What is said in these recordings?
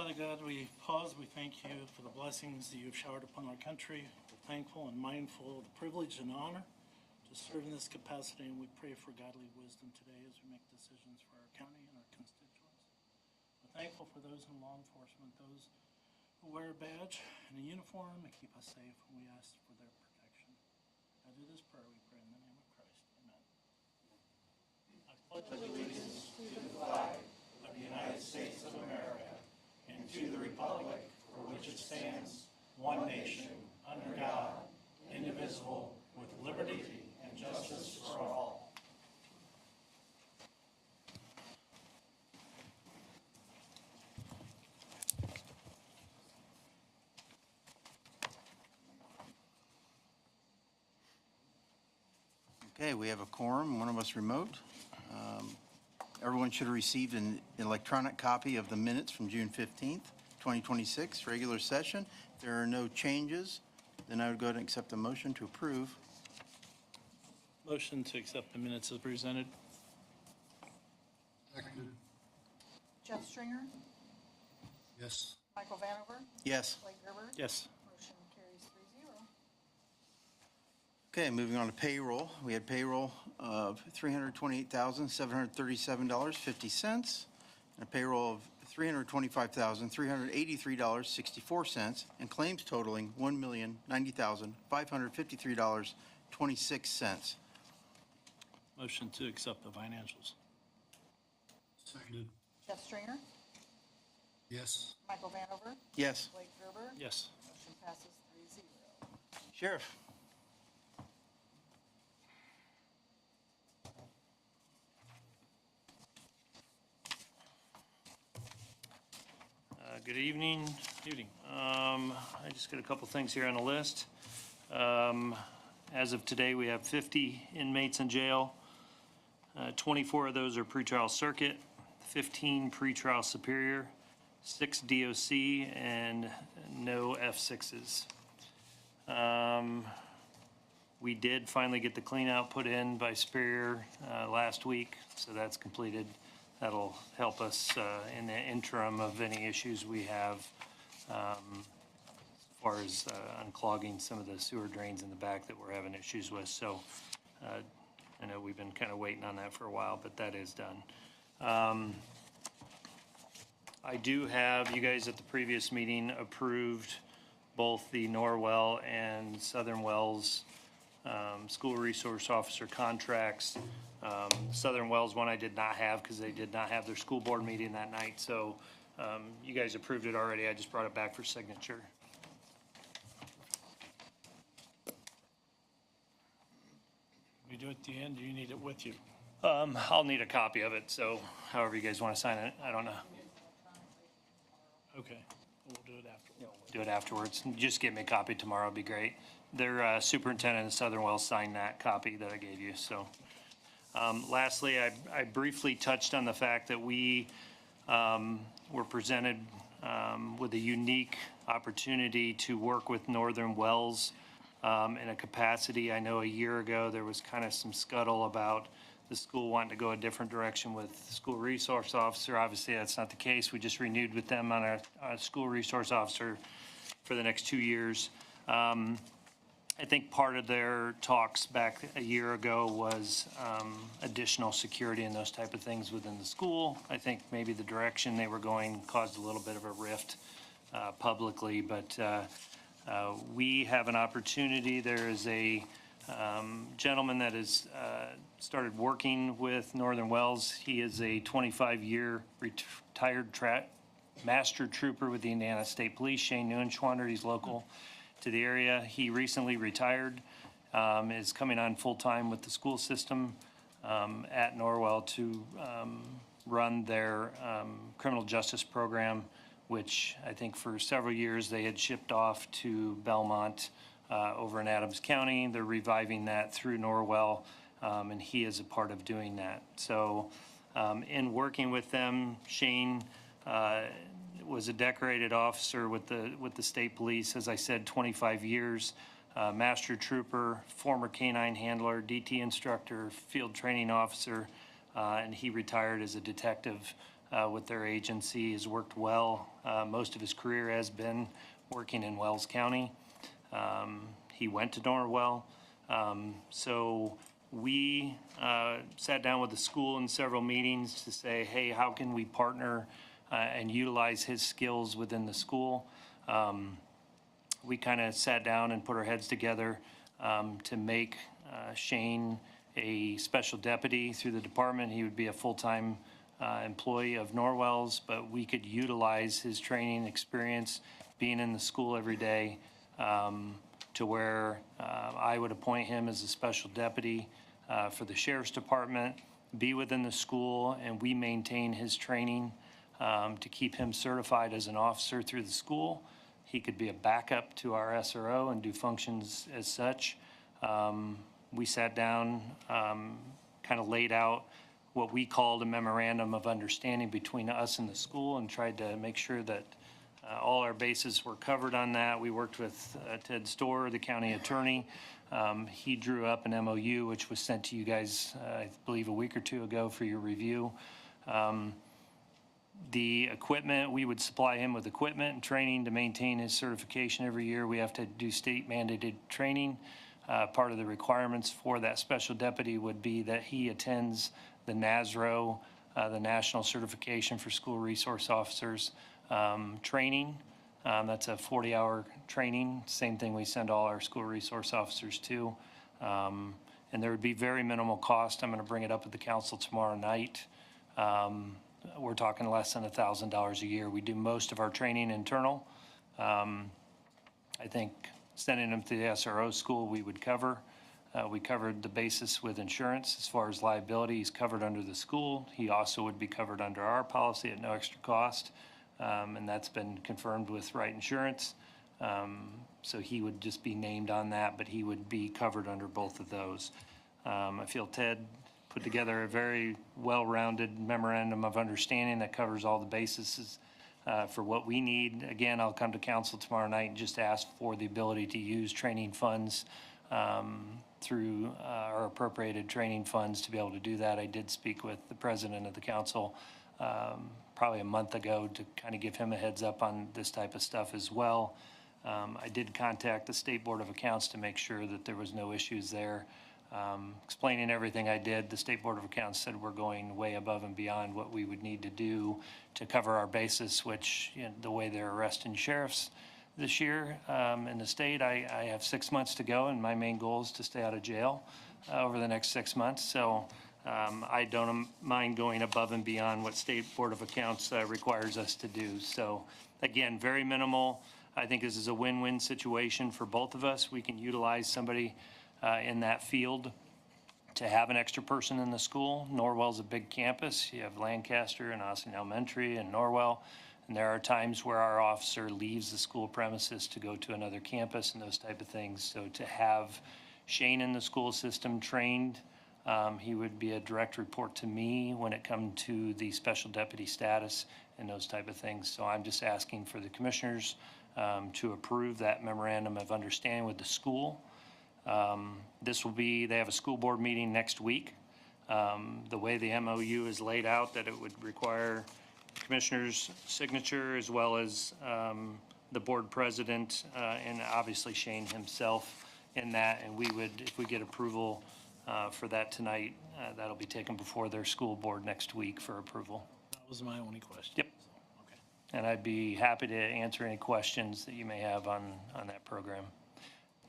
Father God, we pause. We thank you for the blessings that you've showered upon our country. We're thankful and mindful of the privilege and honor to serve in this capacity, and we pray for godly wisdom today as we make decisions for our county and our constituents. We're thankful for those in law enforcement, those who wear a badge and a uniform and keep us safe, and we ask for their protection. I do this prayer, we pray in the name of Christ. Amen. I pledge allegiance to the flag of the United States of America and to the republic for which it stands, one nation, under God, indivisible, with liberty and justice for all. Okay, we have a quorum, one of us remote. Everyone should have received an electronic copy of the minutes from June 15th, 2026, regular session. If there are no changes, then I would go ahead and accept the motion to approve. Motion to accept the minutes as presented. Seconded. Jeff Stringer, Yes. Michael Vanover, Yes. Blake Gerber. Yes. Motion carries 3-0. Okay, moving on to payroll. We had payroll of $328,737.50 and a payroll of $325,383.64 and claims totaling $1,090,553.26. Motion to accept the financials. Seconded. Jeff Stringer, Yes. Michael Vanover, Yes. Blake Gerber. Yes. Motion passes 3-0. Sheriff. Good evening. Evening. I just got a couple things here on the list. As of today, we have 50 inmates in jail. 24 of those are pretrial circuit, 15 pretrial superior, 6 DOC, and no F6s. We did finally get the clean out put in by Superior last week, so that's completed. That'll help us in the interim of any issues we have as far as unclogging some of the sewer drains in the back that we're having issues with. So I know we've been kind of waiting on that for a while, but that is done. I do have, you guys at the previous meeting approved both the Norwell and Southern Wells school resource officer contracts. Southern Wells one I did not have because they did not have their school board meeting that night. So you guys approved it already. I just brought it back for signature. We do it at the end, do you need it with you? I'll need a copy of it. So however you guys want to sign it, I don't know. Okay, we'll do it after. Do it afterwards. Just give me a copy tomorrow. It'd be great. Their superintendent of Southern Wells signed that copy that I gave you. So lastly, I briefly touched on the fact that we were presented with a unique opportunity to work with Northern Wells in a capacity. I know a year ago there was kind of some scuttle about the school wanting to go a different direction with school resource officer. Obviously, that's not the case. We just renewed with them on our school resource officer for the next 2 years. I think part of their talks back a year ago was additional security and those type of things within the school. I think maybe the direction they were going caused a little bit of a rift publicly, but we have an opportunity. There is a gentleman that has started working with Northern Wells. He is a 25-year retired master trooper with the Indiana State Police, Shane Neuenschwander. He's local to the area. He recently retired, is coming on full-time with the school system at Norwell to run their criminal justice program, which I think for several years they had shipped off to Belmont over in Adams County. They're reviving that through Norwell, and he is a part of doing that. So in working with them, Shane was a decorated officer with the state police, as I said, 25 years, master trooper, former canine handler, DT instructor, field training officer, and he retired as a detective with their agency. Has worked well. Most of his career has been working in Wells County. He went to Norwell. So we sat down with the school in several meetings to say, hey, how can we partner and utilize his skills within the school? We kind of sat down and put our heads together to make Shane a special deputy through the department. He would be a full-time employee of Norwell's, but we could utilize his training experience being in the school every day to where I would appoint him as a special deputy for the sheriff's department, be within the school, and we maintain his training to keep him certified as an officer through the school. He could be a backup to our SRO and do functions as such. We sat down, kind of laid out what we called a memorandum of understanding between us and the school, and tried to make sure that all our bases were covered on that. We worked with Ted Storr, the county attorney. He drew up an MOU, which was sent to you guys, I believe, a week or two ago for your review. The equipment, we would supply him with equipment and training to maintain his certification every year. We have to do state mandated training. Part of the requirements for that special deputy would be that he attends the NASRO, the National Certification for School Resource Officers training. That's a 40-hour training, same thing we send all our school resource officers to. And there would be very minimal cost. I'm going to bring it up with the council tomorrow night. We're talking less than $1,000 a year. We do most of our training internal. I think sending them to the SRO school we would cover. We covered the basis with insurance as far as liability. He's covered under the school. He also would be covered under our policy at no extra cost. And that's been confirmed with Wright Insurance. So he would just be named on that, but he would be covered under both of those. I feel Ted put together a very well-rounded memorandum of understanding that covers all the bases for what we need. Again, I'll come to council tomorrow night and just ask for the ability to use training funds through our appropriated training funds to be able to do that. I did speak with the president of the council probably a month ago to kind of give him a heads up on this type of stuff as well. I did contact the State Board of Accounts to make sure that there was no issues there. Explaining everything I did, the State Board of Accounts said we're going way above and beyond what we would need to do to cover our basis, which, you know, the way they're arresting sheriffs this year in the state, I have 6 months to go, and my main goal is to stay out of jail over the next 6 months. So I don't mind going above and beyond what State Board of Accounts requires us to do. So again, very minimal. I think this is a win-win situation for both of us. We can utilize somebody in that field to have an extra person in the school. Norwell's a big campus. You have Lancaster and Austin Elementary and Norwell. And there are times where our officer leaves the school premises to go to another campus and those type of things. So to have Shane in the school system trained, he would be a direct report to me when it comes to the special deputy status and those type of things. So I'm just asking for the commissioners to approve that memorandum of understanding with the school. This will be, they have a school board meeting next week. The way the MOU is laid out, that it would require commissioner's signature as well as the board president and obviously Shane himself in that. And we would, if we get approval for that tonight, that'll be taken before their school board next week for approval. That was my only question. Yep. Okay. And I'd be happy to answer any questions that you may have on that program.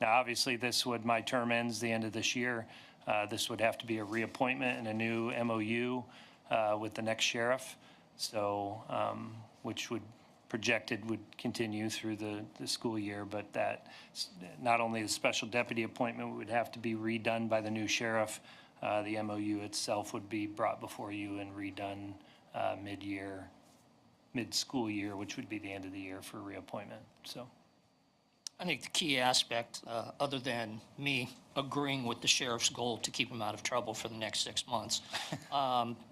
Now, obviously, my term ends the end of this year. This would have to be a reappointment and a new MOU with the next sheriff. So, which would continue through the school year, but that not only the special deputy appointment would have to be redone by the new sheriff, the MOU itself would be brought before you and redone mid-school year, which would be the end of the year for reappointment. So. I think the key aspect, other than me agreeing with the sheriff's goal to keep him out of trouble for the next 6 months,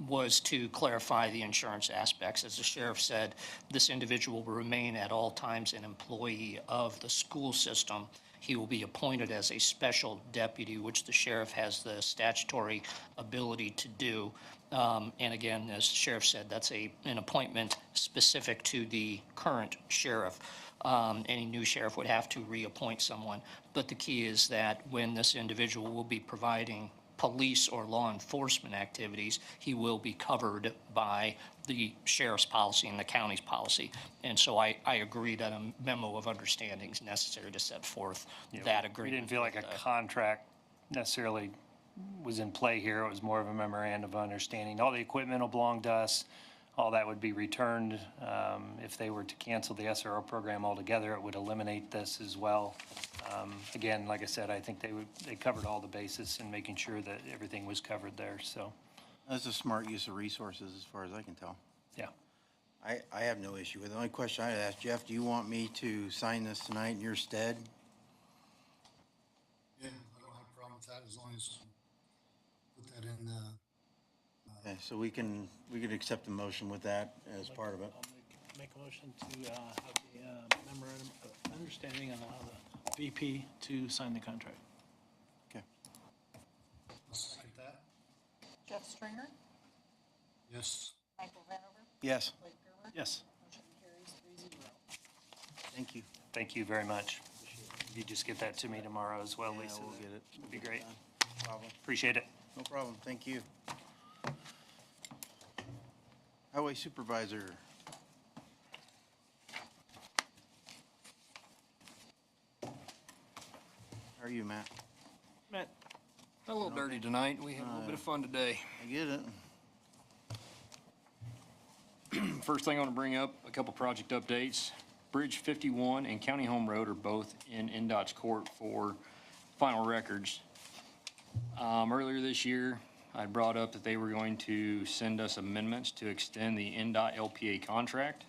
was to clarify the insurance aspects. As the sheriff said, this individual will remain at all times an employee of the school system. he will be appointed as a special deputy, which the sheriff has the statutory ability to do. And again, as the sheriff said, that's an appointment specific to the current sheriff. Any new sheriff would have to reappoint someone. But the key is that when this individual will be providing police or law enforcement activities, he will be covered by the sheriff's policy and the county's policy. And so I agree that a memo of understanding is necessary to set forth that We agreement. didn't feel like a with, contract necessarily was in play here. It was more of a memorandum of understanding. All the equipment will belong to us. All that would be returned. If they were to cancel the SRO program altogether, it would eliminate this as well. Again, like I said, I think they covered all the bases in making sure that everything was covered there, so, That's a smart use of resources as far as I can tell. yeah. I have no issue with it. The only question I'd ask, Jeff, do you want me to sign this tonight in your stead? Yeah, I don't have a problem with that as long as put that in, Okay, so we can accept the motion with that as part of it. I'll make a motion to have the memorandum of understanding and allow the VP to sign the contract. Okay. I'll second that. Jeff Stringer? Yes. Michael Vanover? Yes, Blake Gerber? Yes. Motion carries 3-0. thank you. Thank you very much. If you just get that to me tomorrow as well, Yeah, Lisa. we'll get it. That'd be great. No problem. Appreciate it. No problem, thank you. Highway Supervisor. How are you, Matt? Matt? A little dirty tonight. We had a little bit of fun today. I get it. First thing I want to bring up, a couple project updates. Bridge 51 and County Home Road are both in NDOT's court for final records. Earlier this year, I brought up that they were going to send us amendments to extend the NDOT LPA contract.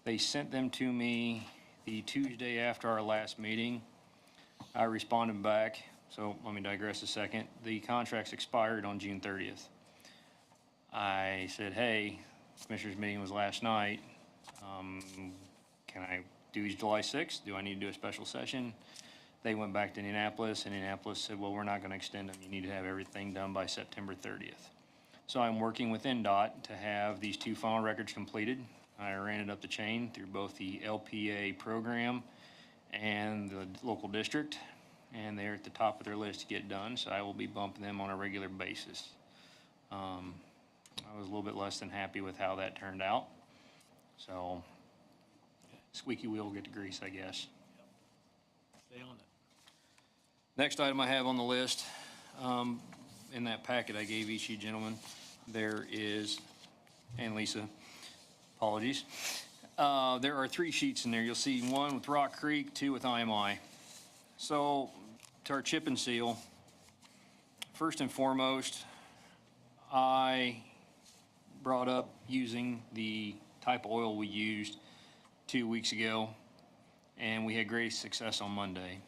They sent them to me the Tuesday after our last meeting. I responded back, so let me digress a second. The contract's expired on June 30th. I said, hey, Commissioners' meeting was last night. Can I do July 6th? Do I need to do a special session? They went back to Indianapolis, and Indianapolis said, well, we're not going to extend them. You need to have everything done by September 30th. So I'm working with NDOT to have these two final records completed. I ran it up the chain through both the LPA program and the local district, and they're at the top of their list to get done, so I will be bumping them on a regular basis. I was a little bit less than happy with how that turned out. So squeaky wheel will get the grease, I guess. Stay on it. Next item I have on the list, in that packet I gave each of you gentlemen, there is, and Lisa, apologies. There are 3 sheets in there. You'll see 1 with Rock Creek, 2 with IMI. So to our chip and seal, first and foremost, I brought up using the type of oil we used 2 weeks ago, and we had great success on Monday.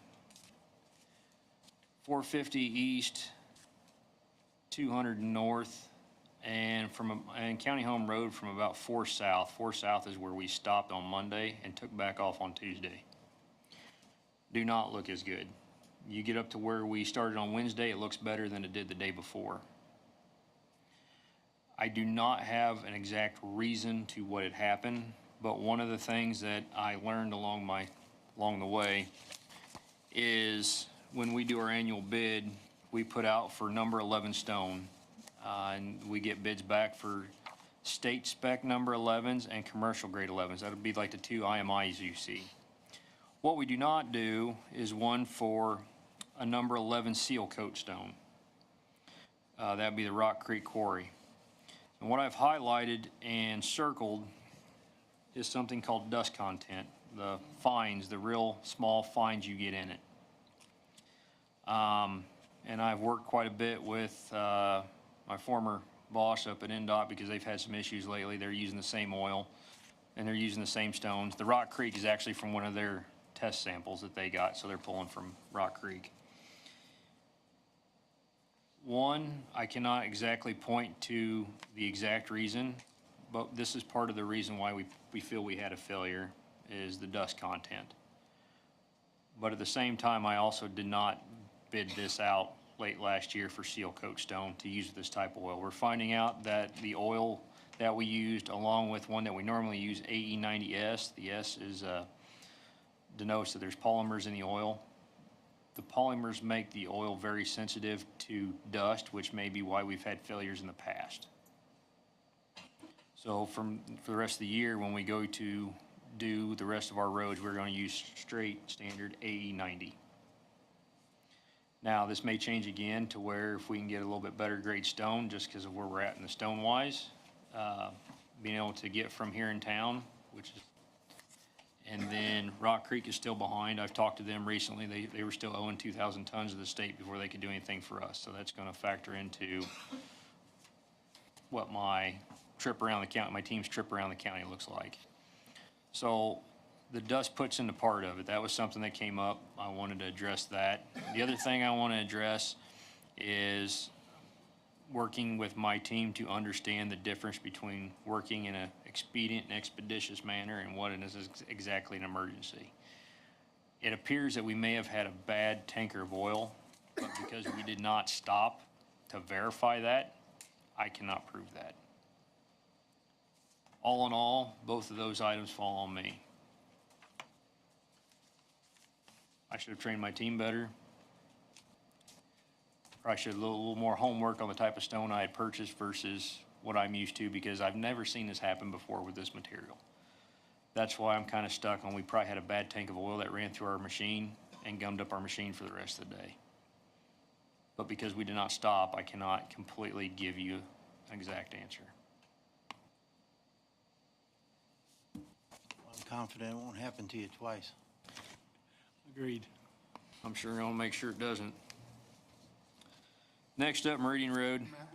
450 east, 200 north, and and County Home Road from about 4 south. 4 south is where we stopped on Monday and took back off on Tuesday. Do not look as good. You get up to where we started on Wednesday, it looks better than it did the day before. I do not have an exact reason to what had happened, but one of the things that I learned along the way is when we do our annual bid, we put out for number 11 stone, and we get bids back for state spec number 11s and commercial grade 11s. That would be like the 2 IMIs you see. What we do not do is one for a number 11 seal coat stone. That would be the Rock Creek Quarry. And what I've highlighted and circled is something called dust content, the fines, the real small fines you get in it. And I've worked quite a bit with my former boss up at NDOT because they've had some issues lately. They're using the same oil and they're using the same stones. The Rock Creek is actually from one of their test samples that they got, so they're pulling from Rock Creek. One, I cannot exactly point to the exact reason, but this is part of the reason why we feel we had a failure, is the dust content. But at the same time, I also did not bid this out late last year for seal coat stone to use this type of oil. We're finding out that the oil that we used, along with one that we normally use, AE90S, the S is, denotes that there's polymers in the oil. The polymers make the oil very sensitive to dust, which may be why we've had failures in the past. So for the rest of the year, when we go to do the rest of our roads, we're going to use straight standard AE90. Now, this may change again to where if we can get a little bit better grade stone, just because of where we're at in the stone wise, being able to get from here in town, which is, and then Rock Creek is still behind. I've talked to them recently. They were still owing 2,000 tons to the state before they could do anything for us. So that's going to factor into what my trip around the county, my team's trip around the county looks like. So the dust puts into part of it. That was something that came up. I wanted to address that. The other thing I want to address is working with my team to understand the difference between working in an expedient and expeditious manner and what is exactly an emergency. It appears that we may have had a bad tanker of oil, but because we did not stop to verify that, I cannot prove that. All in all, both of those items fall on me. I should have trained my team better. Probably should have a little more homework on the type of stone I had purchased versus what I'm used to, because I've never seen this happen before with this material. That's why I'm kind of stuck on, we probably had a bad tank of oil that ran through our machine and gummed up our machine for the rest of the day. But because we did not stop, I cannot completely give you an exact answer. I'm confident it won't happen to you twice. Agreed. I'm sure I'll make sure it doesn't. Next up, Meridian Road. Matt,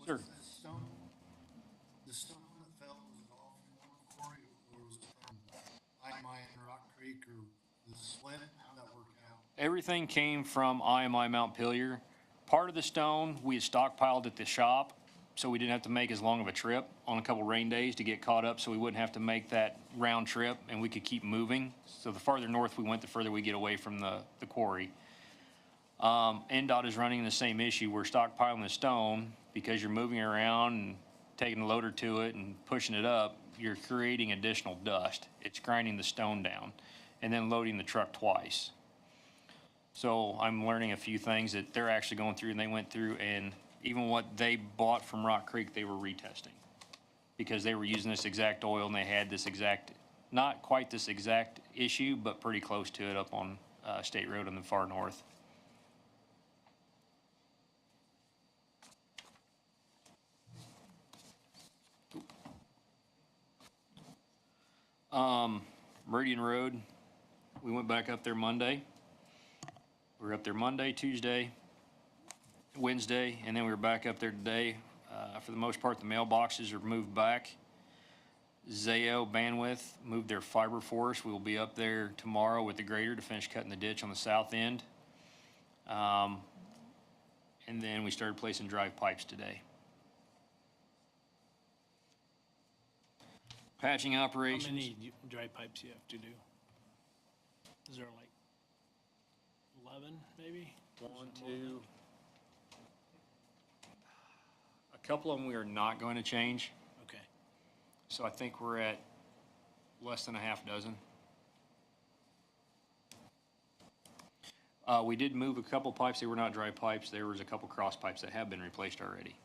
Sure. the stone that fell, was it all from one quarry, or was it from IMI and Rock Creek, or the split? How'd that work out? Everything came from IMI Mount Pillier. Part of the stone we had stockpiled at the shop, so we didn't have to make as long of a trip on a couple rain days to get caught up, so we wouldn't have to make that round trip, and we could keep moving. So the farther north we went, the further we get away from the quarry. NDOT is running the same issue. We're stockpiling the stone because you're moving around and taking a loader to it and pushing it up. You're creating additional dust. It's grinding the stone down and then loading the truck twice. So I'm learning a few things that they're actually going through, and they went through, and even what they bought from Rock Creek, they were retesting because they were using this exact oil, and they had this exact, not quite this exact issue, but pretty close to it up on State Road in the far north. Meridian Road, we went back up there Monday. We were up there Monday, Tuesday, Wednesday, and then we were back up there today. For the most part, the mailboxes are moved back. Zayo Bandwidth moved their fiber for us. We will be up there tomorrow with the grader to finish cutting the ditch on the south end. And then we started placing drive pipes today. Patching How operations. many dry pipes you have to do? Is there like 11 maybe? One, two. A couple of them we are not going to change, Okay. so I think we're at less than a half dozen. We did move a couple pipes. They were not dry pipes. There was a couple cross pipes that have been replaced already.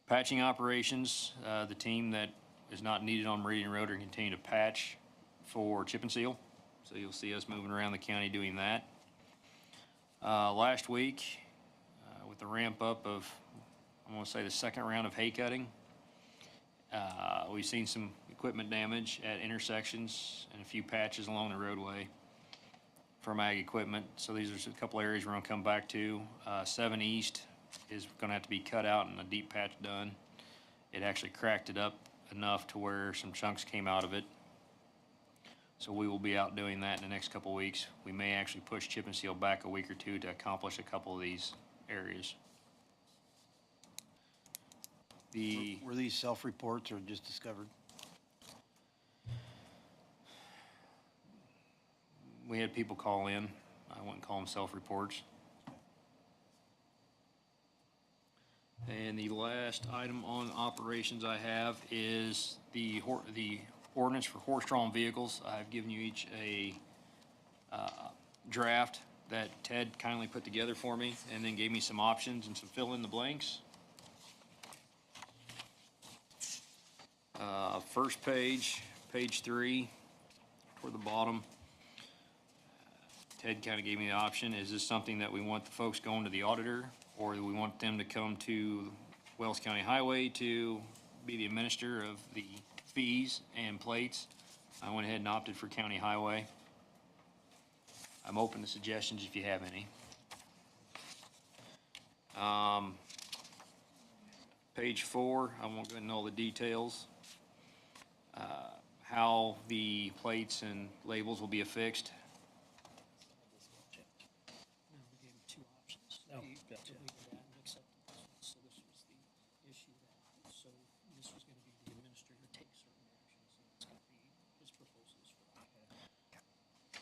Patching operations, the team that is not needed on Meridian Road are continuing to patch for chip and seal. So you'll see us moving around the county doing that. Last week, with the ramp up of, I'm gonna say the second round of hay cutting, we've seen some equipment damage at intersections and a few patches along the roadway from ag equipment. So these are a couple areas we're gonna come back to. 7 East is gonna have to be cut out and a deep patch done. It actually cracked it up enough to where some chunks came out of it. So we will be out doing that in the next couple of weeks. We may actually push chip and seal back a week or two to accomplish a couple of these areas. Were these self-reports or just discovered? We had people call in. I wouldn't call them self-reports. And the last item on operations I have is the ordinance for horse-drawn vehicles. I've given you each a draft that Ted kindly put together for me, and then gave me some options and some fill-in-the-blanks. First page, page 3, toward the bottom. Ted kind of gave me the option, is this something that we want the folks going to the auditor, or do we want them to come to Wells County Highway to be the administrator of the fees and plates? I went ahead and opted for County Highway. I'm open to suggestions if you have any. Page 4, I won't go into all the details. How the plates and labels will be affixed. No, we gave him two options. No, He- gotcha. to leave it at and accept the business. So this was the issue that, so this was gonna be the administrator take certain actions, and it's gonna be his proposals for that.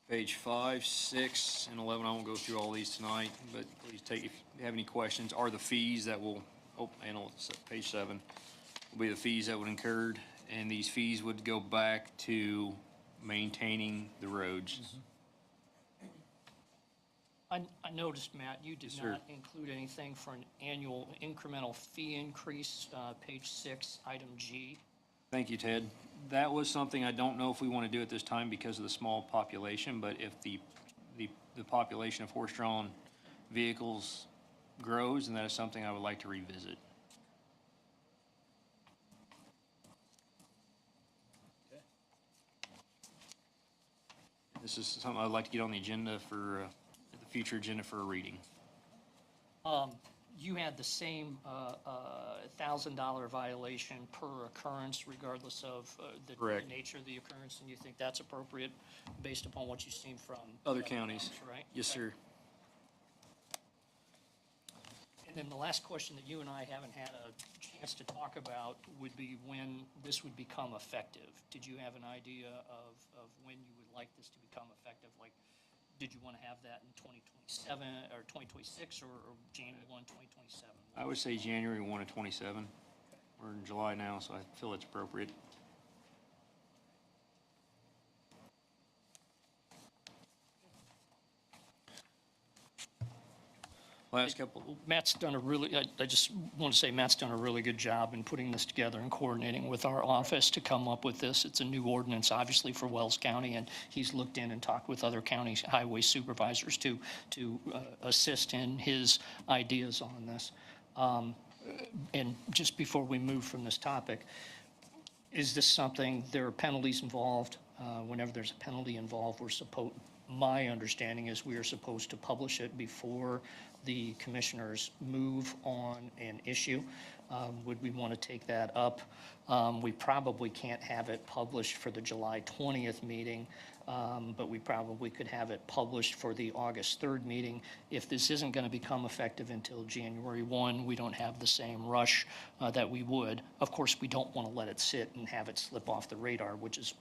Page 5, 6, and 11, I won't go through all these tonight, but please take, if you have any questions, are the fees that will, it's page 7, will be the fees that would incurred, and these fees would go back to maintaining the roads. I noticed, Matt, you did Yes, sir. not include anything for an annual incremental fee increase, page 6, item G. Thank you, Ted. That was something I don't know if we want to do at this time because of the small population, but if the population of horse-drawn vehicles grows, then that is something I would like to revisit. This is something I'd like to get on the agenda for, the future agenda for a reading. You had the same $1,000 violation per occurrence regardless of the Correct. nature of the occurrence, and you think that's appropriate based upon what you've seen from Other the counties. right? Yes, Okay. sir. And then the last question that you and I haven't had a chance to talk about would be when this would become effective. Did you have an idea of when you would like this to become effective? Like, did you want to have that in 2027 or 2026 or January 1, 2027? I would say January 1 of 27. We're in July now, so I feel it's appropriate. Last couple, Matt's done a really, I just want to say Matt's done a really good job in putting this together and coordinating with our office to come up with this. It's a new ordinance, obviously, for Wells County, and he's looked in and talked with other county highway supervisors to assist in his ideas on this. And just before we move from this topic, is this something, there are penalties involved? Whenever there's a penalty involved, my understanding is we are supposed to publish it before the commissioners move on an issue. Would we want to take that up? We probably can't have it published for the July 20th meeting, but we probably could have it published for the August 3rd meeting. If this isn't going to become effective until January 1, we don't have the same rush that we would. Of course, we don't want to let it sit and have it slip off the radar, which is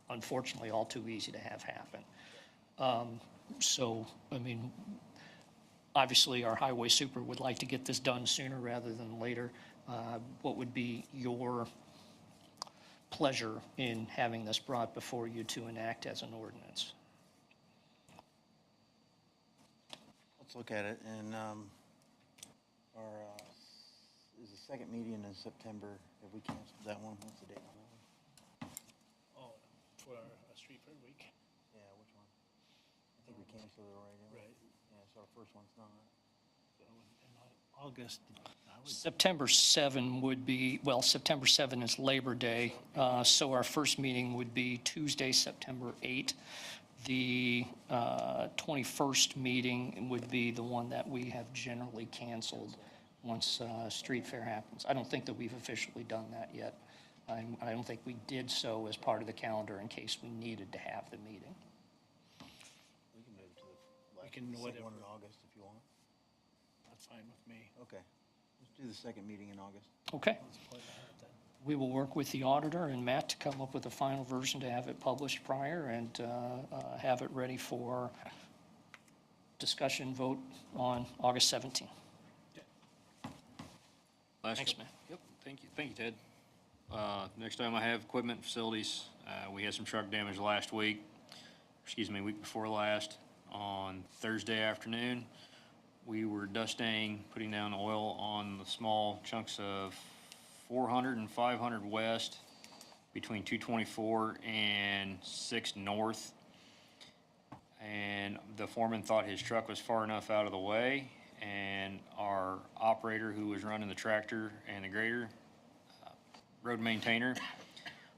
unfortunately all too easy to have happen. So, I mean, obviously, our highway super would like to get this done sooner rather than later. What would be your pleasure in having this brought before you to enact as an ordinance? Let's look at it, and our, is the second meeting in September, have we canceled that one? What's the date? Oh, for Street Fair Week, Yeah, which one? I think we canceled it already. didn't we? right? Yeah, so our first one's not. So in August, I would, September 7 would be, well, September 7 is Labor Day, so our first meeting would be Tuesday, September 8. The 21st meeting would be the one that we have generally canceled once Street Fair happens. I don't think that we've officially done that yet. I don't think we did so as part of the calendar in case we needed to have the meeting. We can move to the, We can second whatever. one in August if you want. that's fine with me. Okay. Let's do the second meeting in August. Okay. Let's play that then. We will work with the auditor and Matt to come up with a final version to have it published prior and have it ready for discussion vote on August 17th. Last Thanks, couple- Matt. Yep, thank you, Ted. Next time I have equipment facilities. We had some truck damage last week, week before last. On Thursday afternoon, we were dusting, putting down oil on the small chunks of 400 and 500 west between 224 and 6 north. And the foreman thought his truck was far enough out of the way, and our operator who was running the tractor and the grader, road maintainer,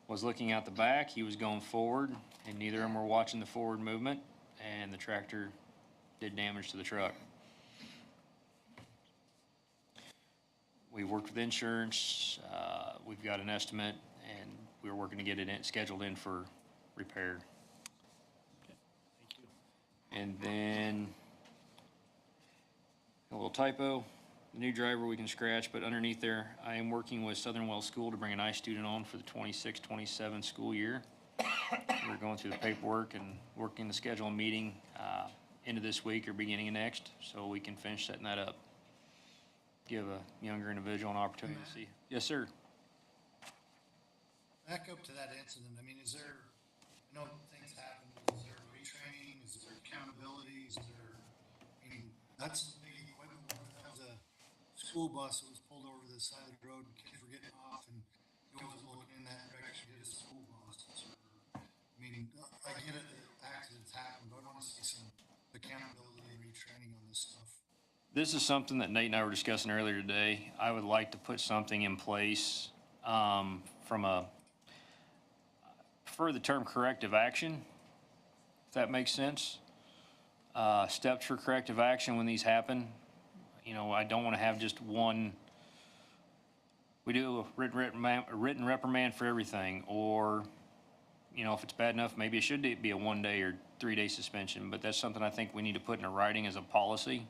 was looking out the back. He was going forward, and neither of them were watching the forward movement, and the tractor did damage to the truck. We worked with insurance, we've got an estimate, and we're working to get it scheduled in for repair. Thank you. And then, a little typo, the new driver we can scratch, but underneath there, I am working with Southern Wells School to bring an ICE student on for the 26-27 school year. We're going through the paperwork and working to schedule a meeting, into this week or beginning of next, so we can finish setting that up. Give a younger individual an opportunity to see. Yes, sir. Back up to that incident, I mean, is there, I know things happen, is there retraining, is there accountability, is there, I mean, that's some big equipment. That was a school bus that was pulled over to the side of the road, and kids were getting off, and he wasn't looking in that direction, hit a school bus. I mean, I get it, that accidents happen, but I wanna see some accountability and retraining on this stuff. This is something that Nate and I were discussing earlier today. I would like to put something in place, from a, prefer the term corrective action, if that makes sense. Steps for corrective action when these happen. You know, I don't want to have just one, we do a written reprimand for everything, or, you know, if it's bad enough, maybe it should be a 1-day or 3-day suspension, but that's something I think we need to put in a writing as a policy.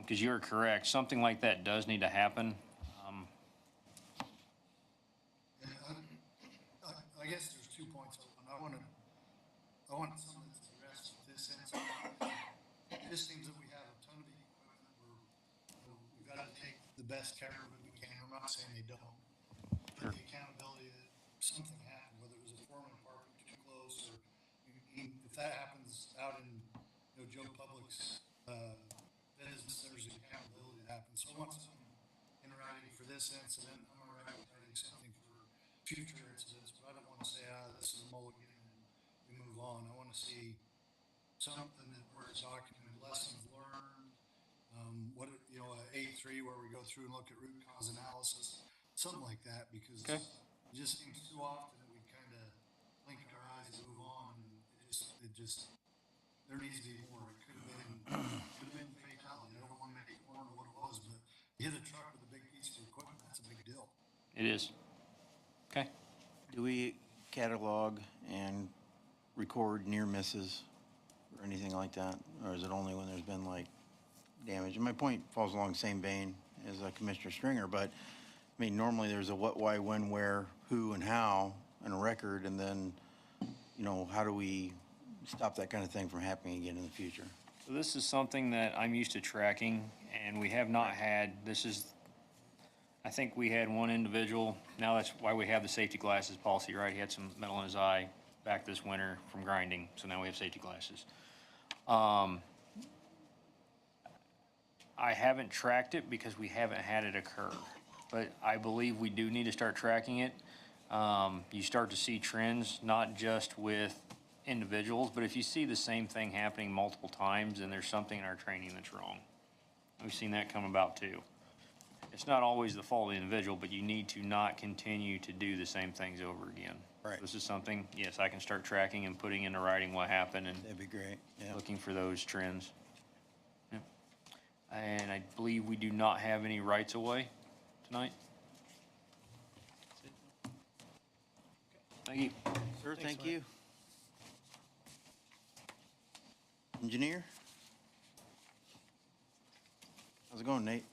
Because you're correct, something like that does need to happen. And I guess there's 2 points. I want something that's addressed with this incident. It just seems that we have a ton of equipment where we've got to take the best care of it we can. I'm not saying they don't. But the accountability that something happened, whether it was a foreman parking too close, or if that happens out in, Joe Public's business, there's accountability that happens. So I want something in writing for this incident. I'm all right with writing something for future incidents, but I don't want to say, this is a mulligan and we move on. I want to see something that where it's documented, lessons learned, a A3 where we go through and look at root cause analysis, something like that, because Okay. it just seems too often that we kind of blink our eyes and move on, and it just, there needs to be more. It could have been fatality. I don't want to make it more than what it was, but you hit a truck with a big piece of equipment, that's a big deal. It is. Okay. Do we catalog and record near misses or anything like that? Or is it only when there's been like damage? And my point falls along the same vein as Commissioner Stringer, but I mean, normally there's a what, why, when, where, who, and how, and a record, and then, how do we stop that kind of thing from happening again in the future? So this is something that I'm used to tracking, and we have not had, I think we had one individual, now that's why we have the safety glasses policy, right? He had some metal in his eye back this winter from grinding, so now we have safety glasses. I haven't tracked it because we haven't had it occur, but I believe we do need to start tracking it. You start to see trends, not just with individuals, but if you see the same thing happening multiple times, then there's something in our training that's wrong. We've seen that come about too. It's not always the fault of the individual, but you need to not continue to do the same things over again. Right. This is something, yes, I can start tracking and putting into writing what happened and That'd be great, yeah. looking for those trends. Yep. And I believe we do not have any rights away tonight. Thank you. Sir, Thanks, thank Mike. you. Engineer? How's it going, Nate?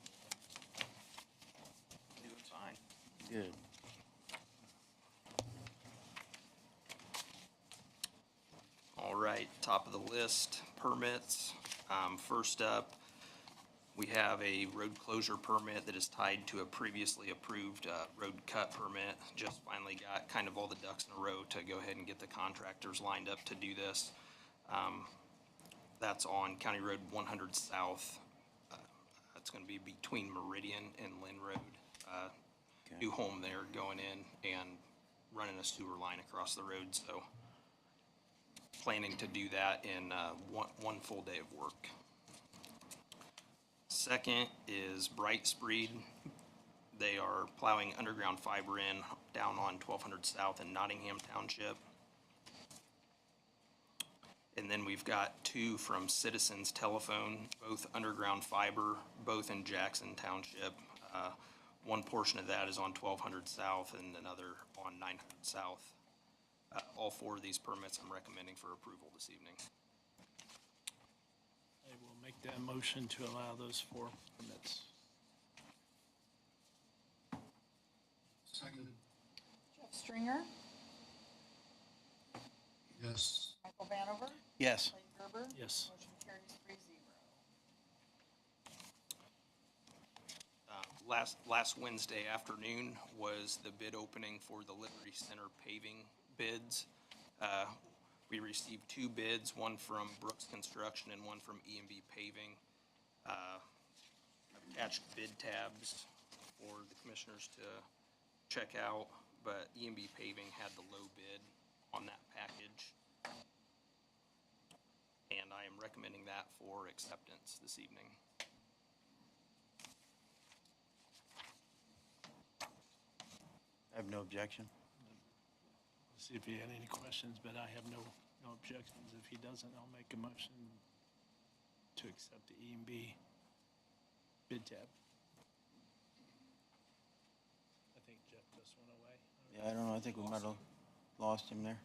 Doing fine. Good. top of the list, permits. First up, we have a road closure permit that is tied to a previously approved road cut permit. Just finally got kind of all the ducks in a row to go ahead and get the contractors lined up to do this. That's on County Road 100 South. It's going to be between Meridian and Lynn Road. New home there going in and running a sewer line across the road, so planning to do that in one full day of work. Second is Brightspeed. They are plowing underground fiber in down on 1200 South in Nottingham Township. And then we've got two from Citizens Telephone, both underground fiber, both in Jackson Township. One portion of that is on 1200 South and another on 900 South. All four of these permits I'm recommending for approval this evening. I will make that motion to allow those 4 permits. Second. Jeff Stringer? Yes. Michael Vanover? Yes. Blake Gerber? Yes. Motion carries 3-0. Last Wednesday afternoon was the bid opening for the Liberty Center paving bids. We received 2 bids, one from Brooks Construction and one from E&B Paving. I've attached bid tabs for the commissioners to check out, but E&B Paving had the low bid on that package. And I am recommending that for acceptance this evening. I have no objection. See if he had any questions, but I have no objections. If he doesn't, I'll make a motion to accept the E&B bid tab. I think Jeff just went away. Yeah, I don't know, I think we might have lost him there.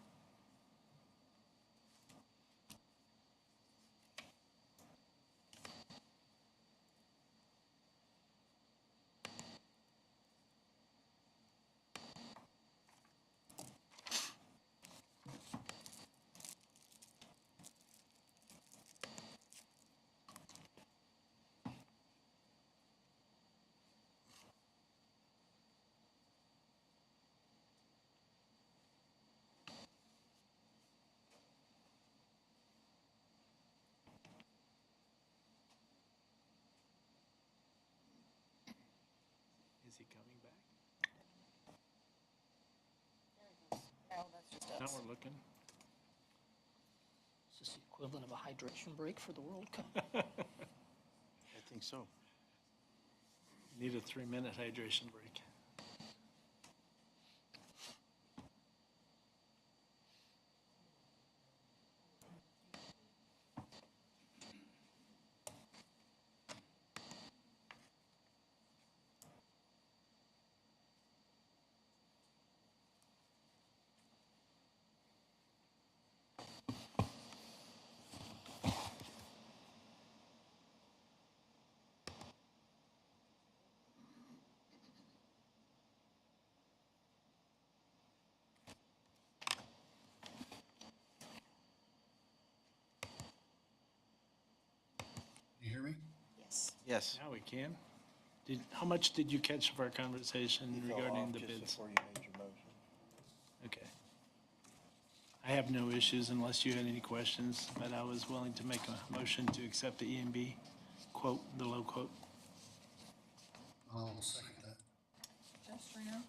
Is he coming back? No, that's just Now us. we're looking. Is this the equivalent of a hydration break for the World Cup? I think so. Need a 3-minute hydration break. You hear me? Yes. Yes. Now we can. How much did you catch of our conversation regarding the bids? Okay. I have no issues unless you had any questions, but I was willing to make a motion to accept the E&B quote, the low quote. I'll second that. Jeff Stringer?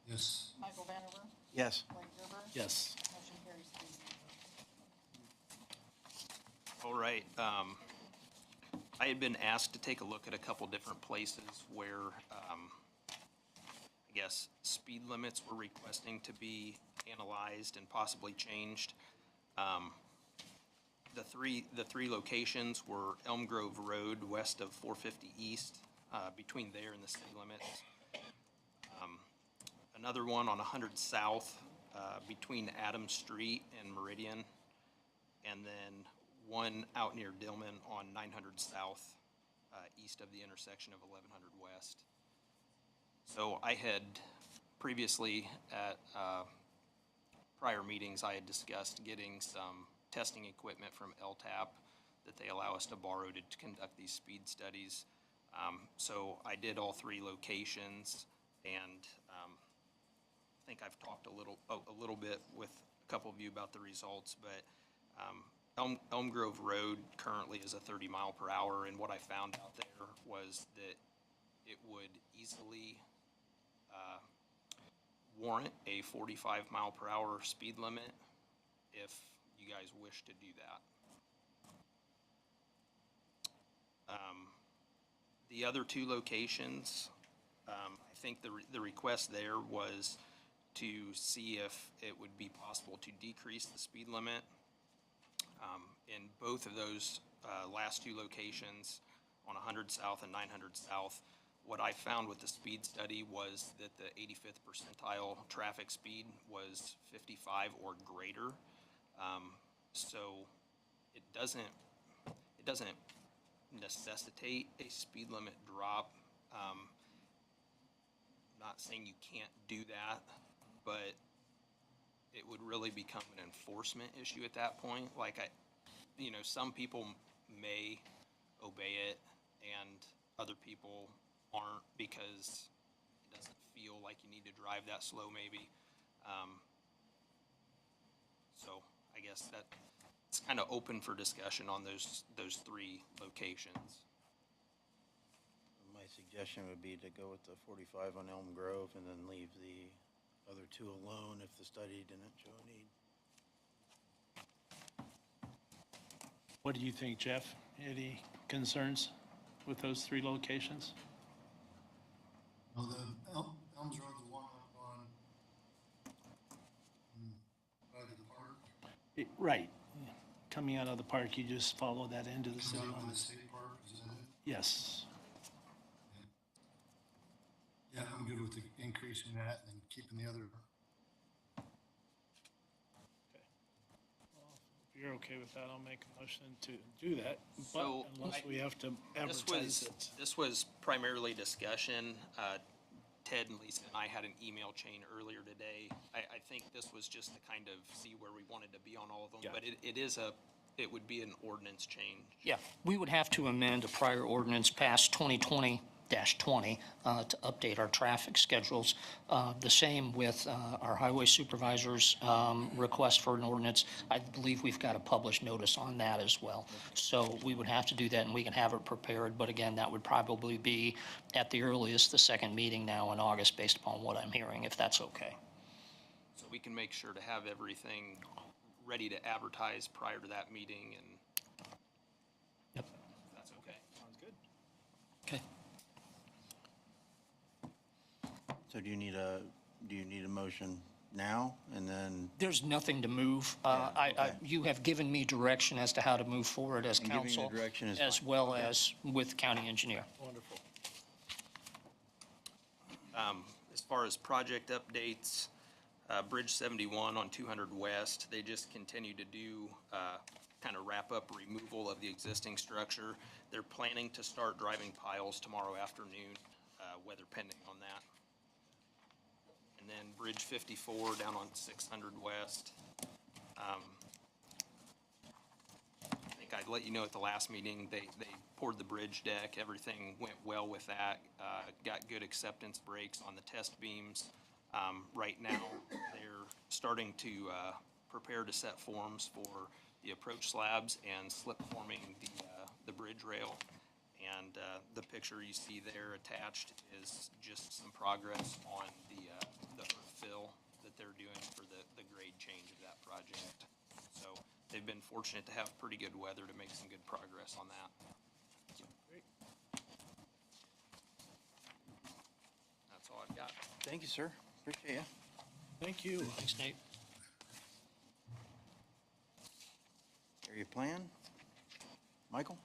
Yes. Michael Vanover? Yes. Blake Gerber? Yes. Motion carries 3-0. All right. I had been asked to take a look at a couple different places where, I guess, speed limits were requesting to be analyzed and possibly changed. The three locations were Elm Grove Road west of 450 East, between there and the city limits. Another one on 100 South, between Adams Street and Meridian. And then one out near Dillman on 900 South, east of the intersection of 1100 West. So I had previously at prior meetings, I had discussed getting some testing equipment from LTAP that they allow us to borrow to conduct these speed studies. So I did all 3 locations, and I think I've talked a little bit with a couple of you about the results, but Elm Grove Road currently is a 30 mile per hour, and what I found out there was that it would easily warrant a 45 mile per hour speed limit if you guys wish to do that. The other 2 locations, I think the request there was to see if it would be possible to decrease the speed limit. In both of those last 2 locations, on 100 South and 900 South, what I found with the speed study was that the 85th percentile traffic speed was 55 or greater. So it doesn't necessitate a speed limit drop. Not saying you can't do that, but it would really become an enforcement issue at that point. Like some people may obey it and other people aren't because it doesn't feel like you need to drive that slow maybe. So I guess that it's kind of open for discussion on those 3 locations. My suggestion would be to go with the 45 on Elm Grove and then leave the other 2 alone if the study didn't show a need. What do you think, Jeff? Any concerns with those 3 locations? Well, the Elms Road, the one up on, by the park, Right. Coming out of the park, you just follow that into the comes city out by the limits. state park, is that it? Yes. Yeah, I'm good with increasing that and keeping the other. If you're okay with that, I'll make a motion to do that, but So, unless we have to advertise it. This was primarily discussion. Ted and Lisa and I had an email chain earlier today. I think this was just to kind of see where we wanted to be on all of them, Yeah. but it would be an ordinance change. Yeah, we would have to amend a prior ordinance past 2020-20 to update our traffic schedules. The same with our highway supervisor's request for an ordinance. I believe we've got a published notice on that as well. So we would have to do that, and we can have it prepared. But again, that would probably be at the earliest, the second meeting now in August, based upon what I'm hearing, if that's okay. So we can make sure to have everything ready to advertise prior to that meeting, and Yep. if that's okay. Sounds good. Okay. So do you need a motion now and then? There's nothing to move. okay. You have given me direction as to how to move forward as And giving you council, direction is as fine. well as with county engineer. Wonderful. As far as project updates, Bridge 71 on 200 West, they just continue to do, kind of wrap up removal of the existing structure. They're planning to start driving piles tomorrow afternoon, weather pending on that. And then Bridge 54 down on 600 West. I think I'd let you know at the last meeting, they poured the bridge deck. Everything went well with that. Got good acceptance brakes on the test beams. Right now, they're starting to prepare to set forms for the approach slabs and slip forming the bridge rail. And the picture you see there attached is just some progress on the earth fill that they're doing for the grade change of that project. So they've been fortunate to have pretty good weather to make some good progress on that. Great. That's all I've got. Thank you, sir. Appreciate you. Thank you. Thanks, Nate. Area plan? Michael?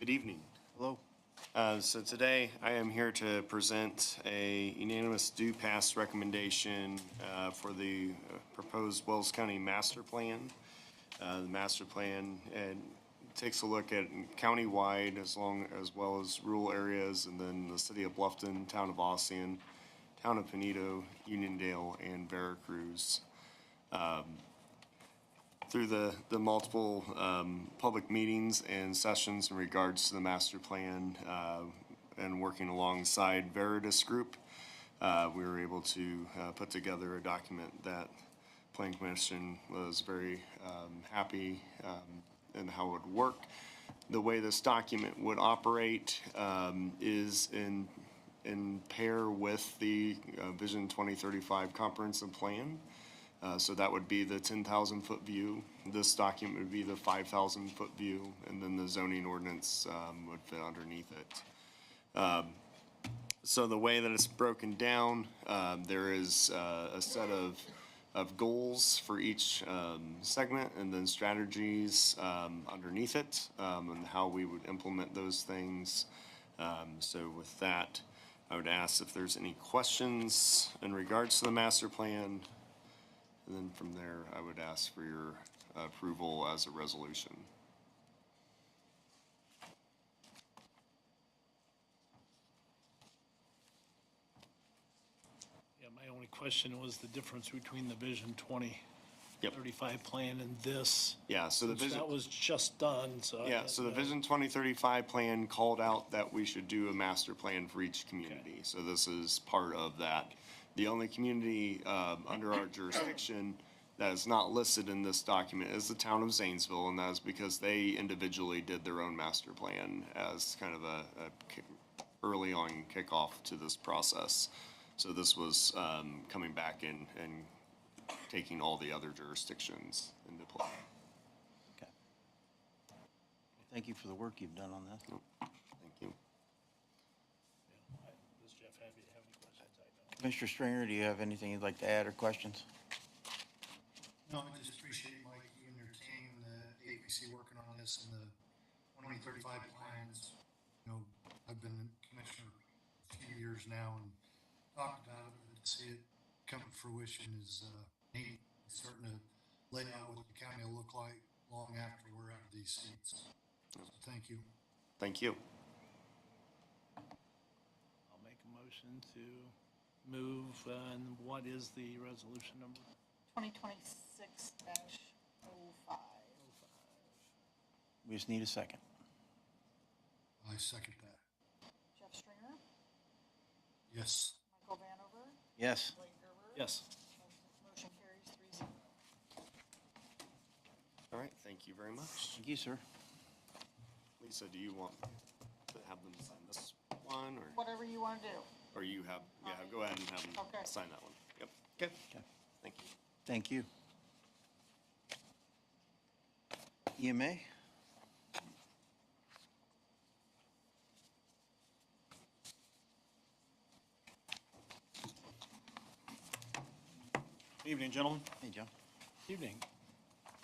Good evening. Hello. So today I am here to present a unanimous do pass recommendation for the proposed Wells County Master Plan. The master plan takes a look at countywide as well as rural areas, and then the city of Bluffton, town of Ossian, to Town of Pinedo, Uniondale, and Veracruz. Through the multiple public meetings and sessions in regards to the master plan and working alongside Veritas Group, we were able to put together a document that Plan Commission was very happy in how it would work. The way this document would operate is in pair with the Vision 2035 Comprehensive Plan. So that would be the 10,000-foot view. This document would be the 5,000-foot view, and then the zoning ordinance would fit underneath it. So the way that it's broken down, there is a set of goals for each segment, and then strategies underneath it, and how we would implement those things. So with that, I would ask if there's any questions in regards to the master plan. And then from there, I would ask for your approval as a resolution. Yeah, my only question was the difference between the Vision Yep. 2035 plan and this. Yeah, so the Since vision. that was just done, so. Yeah, so the Vision 2035 plan called out that we should do a master plan for each community. So this is part of that. The only community under our jurisdiction that is not listed in this document is the town of Zanesville, and that is because they individually did their own master plan as kind of a early on kickoff to this process. So this was coming back and taking all the other jurisdictions into play. Okay. Thank you for the work you've done on this. Thank you. Does Jeff have any questions? I don't. Mr. Stringer, do you have anything you'd like to add or questions? No, I just appreciate Mike, you and your team, the APC working on this and the 2035 plans. You know, I've been a commissioner a few years now and talked about it, but to see it come to fruition is neat. It's starting to lay out what the county will look like long after we're out of these seats. So thank you. Thank you. I'll make a motion to move, and what is the resolution number? 2026-05. We just need a second. I second that. Jeff Stringer, Yes. Michael Vanover, Yes. Blake Gerber. Yes. Motion carries 3-0. All right, thank you very much. Thank you, sir. Lisa, do you want to have them sign this one, or, Whatever you want to do. you have, yeah, go ahead and have them Okay. sign that one. Yep, okay, thank you. Thank you. EMA? Evening, gentlemen. Hey, Joe. Evening.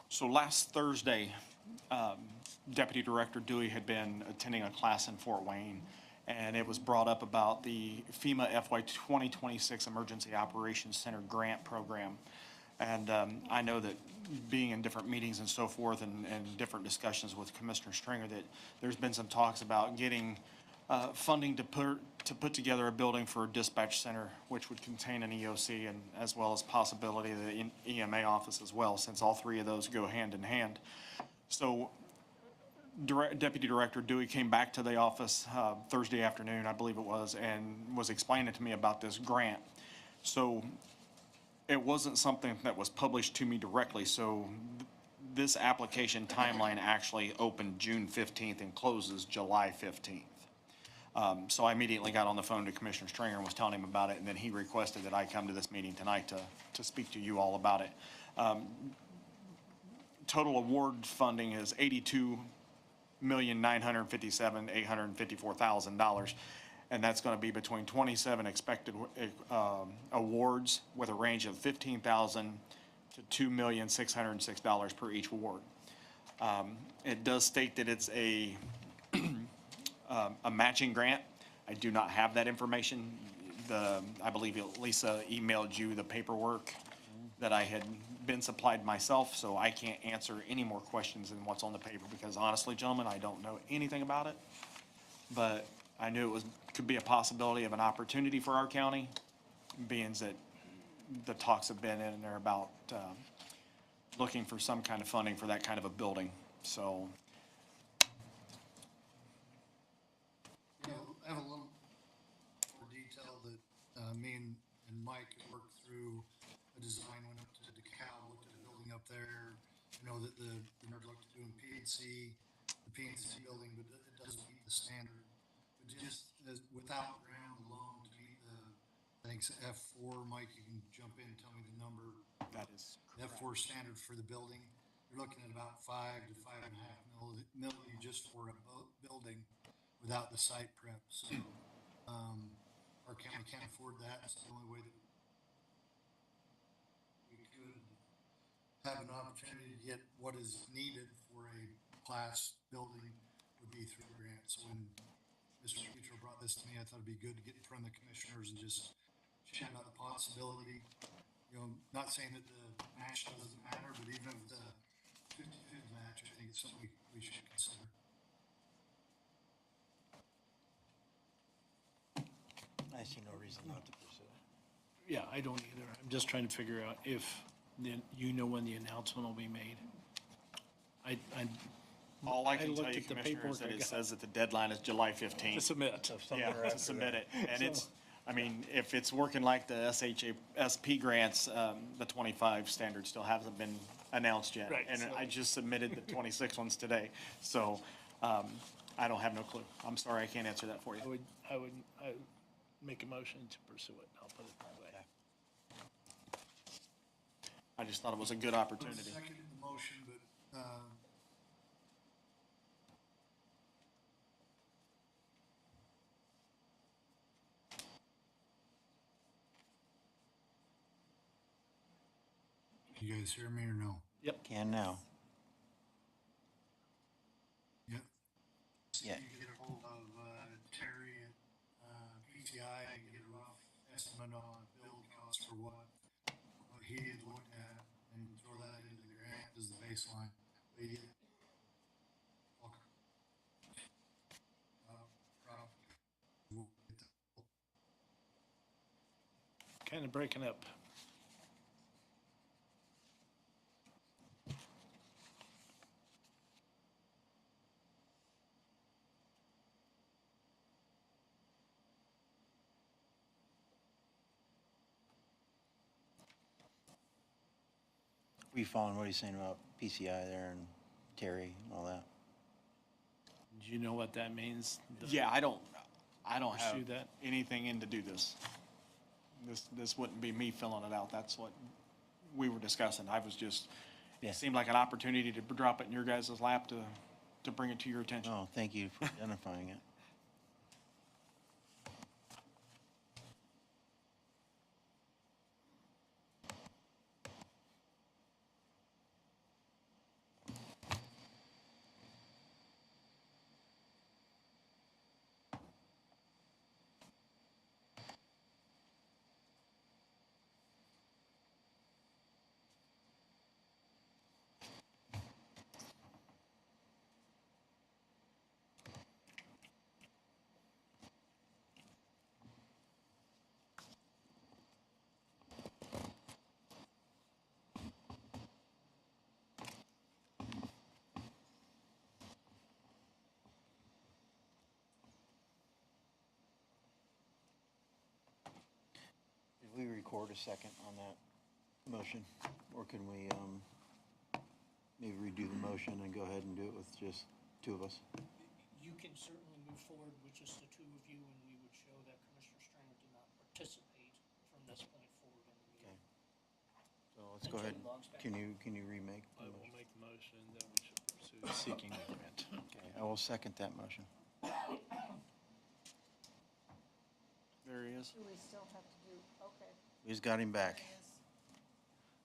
So last Thursday, Deputy Director Dewey had been attending a class in Fort Wayne, and it was brought up about the FEMA FY 2026 Emergency Operations Center grant program. And I know that being in different meetings and so forth and different discussions with Commissioner Stringer, that there's been some talks about getting funding to put together a building for a dispatch center, which would contain an EOC and as well as possibility of the EMA office as well, since all three of those go hand in hand. So Deputy Director Dewey came back to the office Thursday afternoon, I believe it was, and was explaining to me about this grant. So it wasn't something that was published to me directly, so this application timeline actually opened June 15th and closes July 15th. So I immediately got on the phone to Commissioner Stringer and was telling him about it, and then he requested that I come to this meeting tonight to speak to you all about it. Total award funding is $82,957,854,000, and that's going to be between 27 expected awards with a range of $15,000 to $2,606 per each award. It does state that it's a matching grant. I do not have that information. I believe Lisa emailed you the paperwork that I had been supplied myself, so I can't answer any more questions than what's on the paper, because honestly, gentlemen, I don't know anything about it. But I knew it could be a possibility of an opportunity for our county, being that the talks have been in there about looking for some kind of funding for that kind of a building. So, You know, I have a little more detail that me and Mike had worked through a design, went up to DeKalb, looked at a building up there. I know that the nerd looked at doing PNC, the PNC building, but it doesn't meet the standard. But just as, without ground alone to meet the, I think it's F4, Mike, you can jump in and tell me the number. that is The F4 standard for the building, you're looking at about 5 to 5.5 million just for a building without the site prep. So, our county can't afford that. It's the only way that we could have an opportunity to get what is needed for a class building would be through grants. So when Mr. Petro brought this to me, I thought it'd be good to get in front of the commissioners and just chat about the possibility. You know, not saying that the match doesn't matter, but even if the 50-50 match, I think it's something we should consider. I see no reason not to pursue it. Yeah, I don't either. I'm just trying to figure out if, you know, when the announcement will be made. all I can looked tell you, at the Commissioner, is paperwork that I it got. says that the deadline is July 15th. To submit. Yeah, to submit it. And it's, I mean, if it's working like the SP grants, the 25 standard still hasn't been announced yet. Right, And so- I just submitted the 26 ones today. So I don't have no clue. I'm sorry, I can't answer that for you. I would make a motion to pursue it. I'll put it that way. I just thought it was a good I'm opportunity. second the motion, but, you guys hear me or no? Can now. Yep. Yeah. You get a hold of, Terry at, PTI and get a rough estimate on build cost for what he had looked at and throw that into the grant as the baseline. We get. Okay. We'll get the- Kind of breaking up. We following what he's saying about PCI there and Terry and all that? Do you know what that means? Yeah, I don't have Pursue that? anything in to do this. This wouldn't be me filling it out. That's what we were discussing. I was just, Yeah. it seemed like an opportunity to drop it in your guys' lap to bring it to your attention. Oh, thank you for identifying it. Did we record a second on that motion? Or can we maybe redo the motion and go ahead and do it with just two of us? You can certainly move forward with just the two of you, and we would show that Commissioner Stringer did not participate from this point forward in the meeting. So let's go ahead. Can you remake I the will motion? make the motion that we should pursue. Seeking the grant. Okay, I will second that motion. There he is. Do we still have to do, okay. We just got him back. Yes.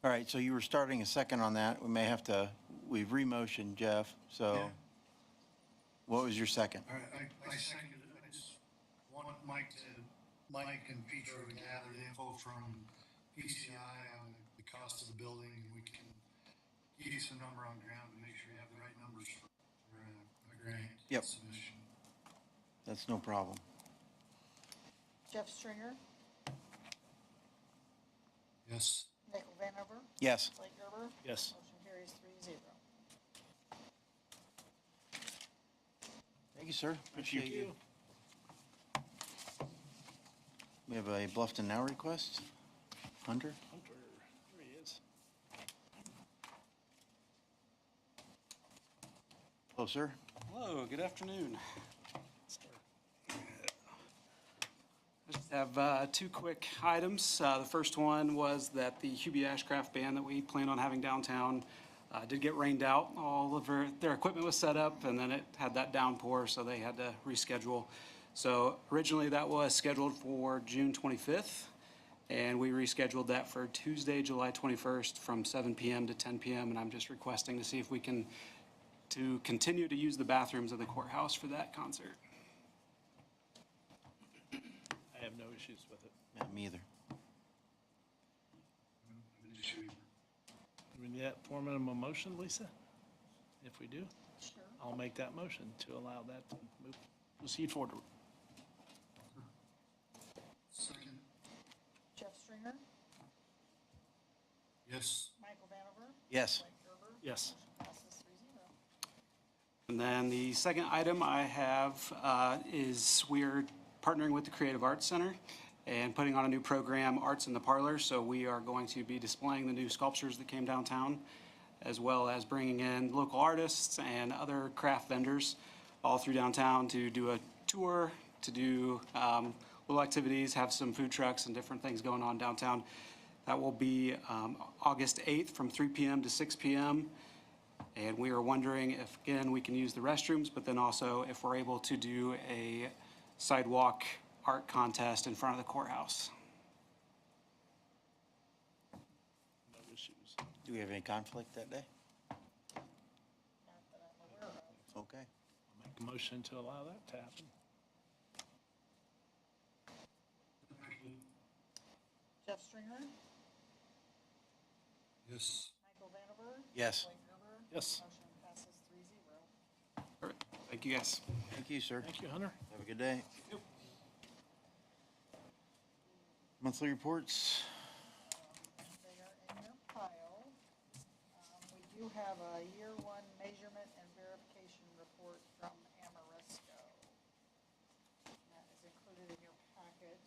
All right, so you were starting a second on that. We may have to, we've remotioned Jeff, so Yeah. what was your second? All right, I seconded it. I just want Mike and Petro to gather the info from PCI on the cost of the building, and we can give you some number on ground to make sure you have the right numbers for a grant Yep. submission. That's no problem. Jeff Stringer, Yes. Michael Vanover, Yes. Blake Gerber. Yes. Motion carries 3-0. Thank you, sir. Appreciate Thank you. you. We have a Bluffton Now request. Hunter? Hunter, there he is. Hello, sir. Hello, good afternoon. I just have two quick items. The first one was that the Hubie Ashcraft Band that we plan on having downtown did get rained out. All of their equipment was set up, and then it had that downpour, so they had to reschedule. So originally, that was scheduled for June 25th, and we rescheduled that for Tuesday, July 21st from 7 PM to 10 PM, and I'm just requesting to see if we can continue to use the bathrooms of the courthouse for that concert. I have no issues with it. Yeah, me either. Do we need that form of a motion, Lisa? If we do, Sure. I'll make that motion to allow that to proceed forward. Second. Jeff Stringer, Yes. Michael Vanover, Yes. Blake Gerber. Yes. Motion passes 3-0. And then the second item I have is we're partnering with the Creative Arts Center and putting on a new program, Arts in the Parlor. So we are going to be displaying the new sculptures that came downtown, as well as bringing in local artists and other craft vendors all through downtown to do a tour, to do little activities, have some food trucks and different things going on downtown. That will be August 8th from 3 PM to 6 PM. And we are wondering if, again, we can use the restrooms, but then also if we're able to do a sidewalk art contest in front of the courthouse. No issues. Do we have any conflict that day? Not that I'm aware of. Okay. I'll make a motion to allow that to happen. Jeff Stringer, Yes. Michael Vanover. Yes. Blake Gerber. Yes. Motion passes 3-0. All right, thank you, guys. Thank you, sir. Thank you, Hunter. Have a good day. Monthly reports. They are in your pile. We do have a year one measurement and verification report from Amoresco. That is included in your packet.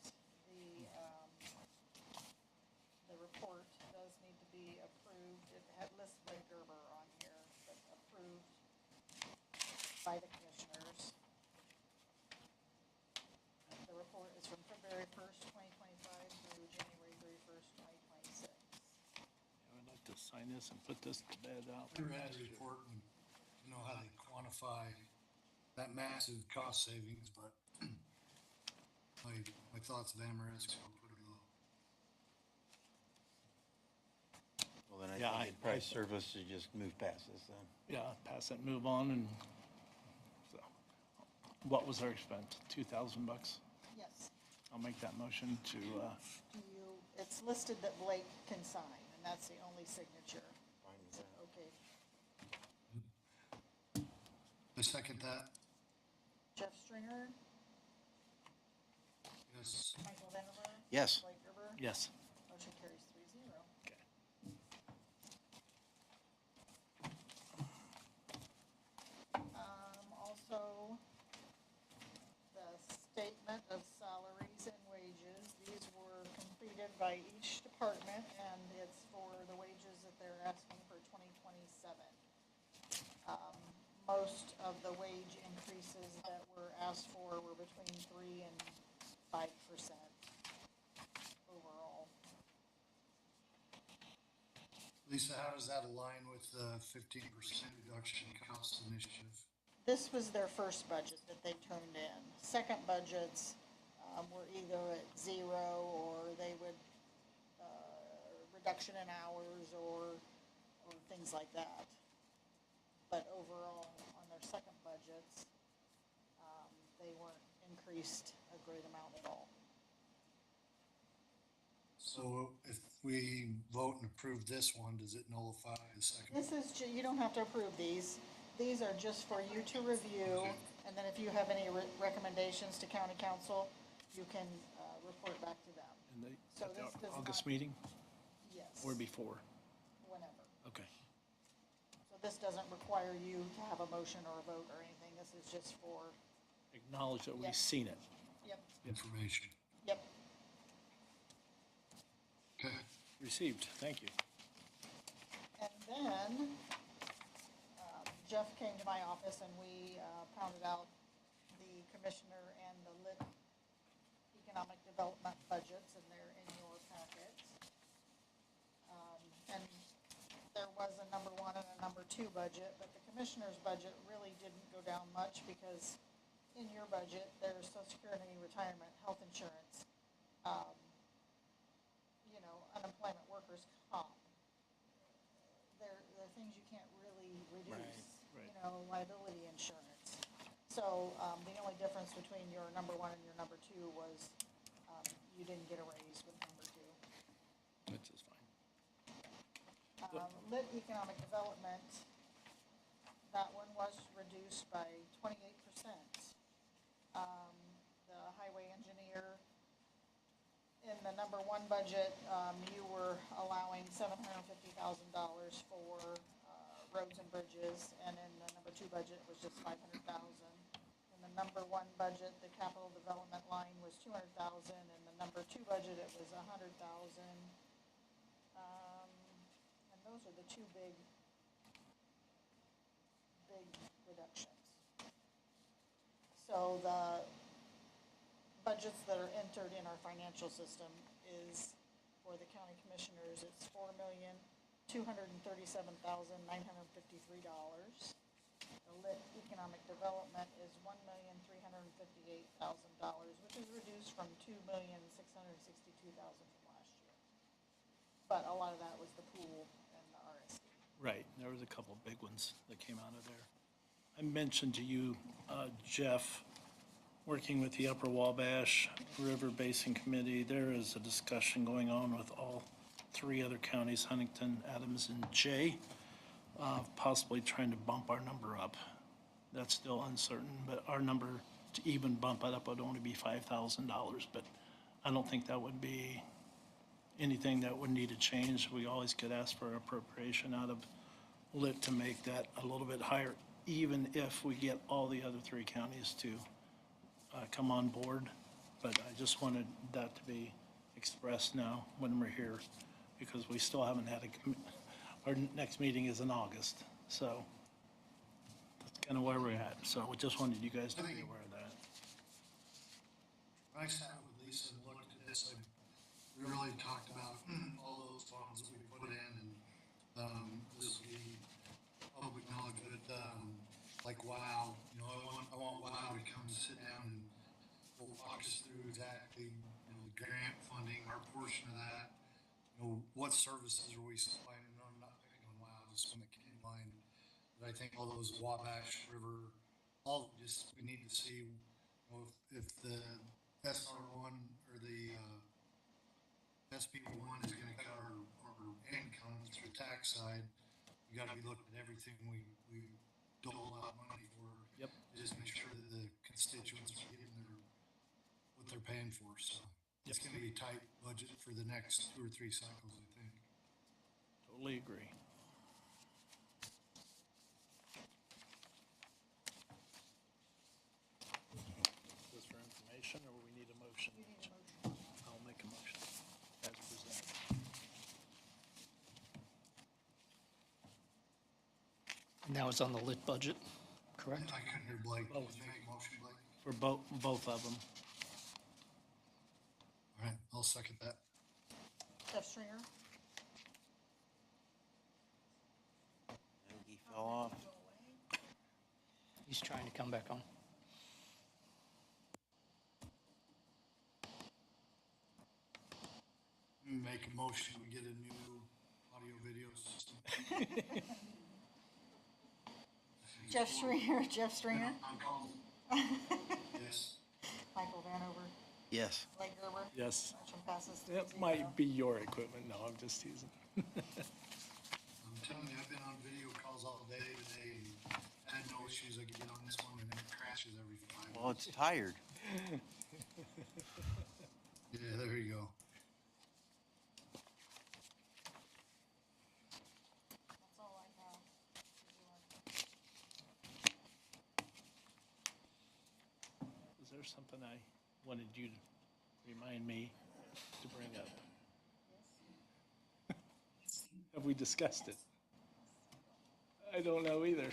The report does need to be approved. It had listed Blake Gerber on here, but approved by the commissioners. The report is from February 1st, 2025 through January 31st, 2026. I would like to sign this and put this to bed out. I read the report and you know how they quantify that massive cost savings, but my thoughts of Amoresco put it low. Well, then I Yeah, think it'd probably serve us to just move past this then. Yeah, pass it, move on, and so. What was our expense? $2,000? Yes. I'll make that motion to, It's listed that Blake can sign, and that's the only signature. Okay. I second that. Jeff Stringer, Yes. Michael Vanover. Yes. Blake Gerber. yes. Motion carries 3-0. Okay. Also, the statement of salaries and wages, these were completed by each department, and it's for the wages that they're asking for 2027. Most of the wage increases that were asked for were between 3 and 5% overall. Lisa, how does that align with the 15% reduction cost initiative? This was their first budget that they turned in. Second budgets were either at 0 or they would, reduction in hours or things like that. But overall, on their second budgets, they weren't increased a great amount at all. So if we vote and approve this one, does it nullify the second? This is, you don't have to approve these. These are just for you to review, and then if you have any recommendations to county council, you can report back to them. And they, So at this the does August not- meeting? Yes. or before? Whenever. Okay. So this doesn't require you to have a motion or a vote or anything. This is just for, Acknowledge that we've Yep. seen it. yep, Information. yep. Okay. Received, thank you. And then Jeff came to my office and we pounded out the commissioner and the lit economic development budgets, and they're in your packets. And there was a number one and a number two budget, but the commissioner's budget really didn't go down much because in your budget, there's social security, retirement, health insurance, unemployment, workers' comp. They're things you can't really reduce, Right. Liability insurance. So the only difference between your number one and your number two was you didn't get a raise with number two. Which is fine. Lit economic development, that one was reduced by 28%. The highway engineer, in the number one budget, you were allowing $750,000 for roads and bridges, and in the number two budget was just $500,000. In the number one budget, the capital development line was $200,000. In the number two budget, it was $100,000. And those are the two big reductions. So the budgets that are entered in our financial system is, for the county commissioners, it's $4,237,953. The lit economic development is $1,358,000, which is reduced from $2,662,000 from last year. But a lot of that was the pool and the RSD. Right, there was a couple of big ones that came out of there. I mentioned to you, Jeff, working with the Upper Wabash River Basin Committee, there is a discussion going on with all three other counties, Huntington, Adams, and Jay, possibly trying to bump our number up. That's still uncertain, but our number, to even bump it up, would only be $5,000, but I don't think that would be anything that would need to change. We always could ask for appropriation out of lit to make that a little bit higher, even if we get all the other three counties to come on board. But I just wanted that to be expressed now when we're here, because we still haven't had our next meeting is in August. So that's kind of where we're at. So I just wanted you guys to be aware of that. When I sat with Lisa and looked at this, we really talked about all those funds that we put in, and this will be public knowledge, but like WOW, I want WOW to come sit down and we'll walk us through exactly, the grant funding, our portion of that, what services are we supplying, and I'm not picking on WOW, just one that came to mind. But I think all those Wabash River, we need to see, if the SR1 or the SB1 is gonna cut our income through the tax side, we gotta be looking at everything we dole out money for. Yep. Just make sure that the constituents are getting what they're paying for, so. It's gonna be a tight budget for the next 2 or 3 cycles, I think. Totally agree. Is this for information, or we need a motion? You need a motion. I'll make a motion as presented. And that was on the lit budget, correct? I couldn't hear Blake. Both. Make a motion, Blake. For both of them. All right, I'll second that. Jeff Stringer? He fell off. He's trying to come back on. Make a motion, we get a new audio video system. Jeff Stringer? I'm calling. Yes. Michael Vanover? Yes. Blake Gerber? Yes. Motion passes 3-0. It might be your equipment. No, I'm just teasing. I'm telling you, I've been on video calls all day today, and I had no issues. I could get on this one, and then it crashes every 5 minutes. Well, it's tired. Yeah, there you go. something I wanted you to remind me to bring up. Have we discussed it? I don't know either.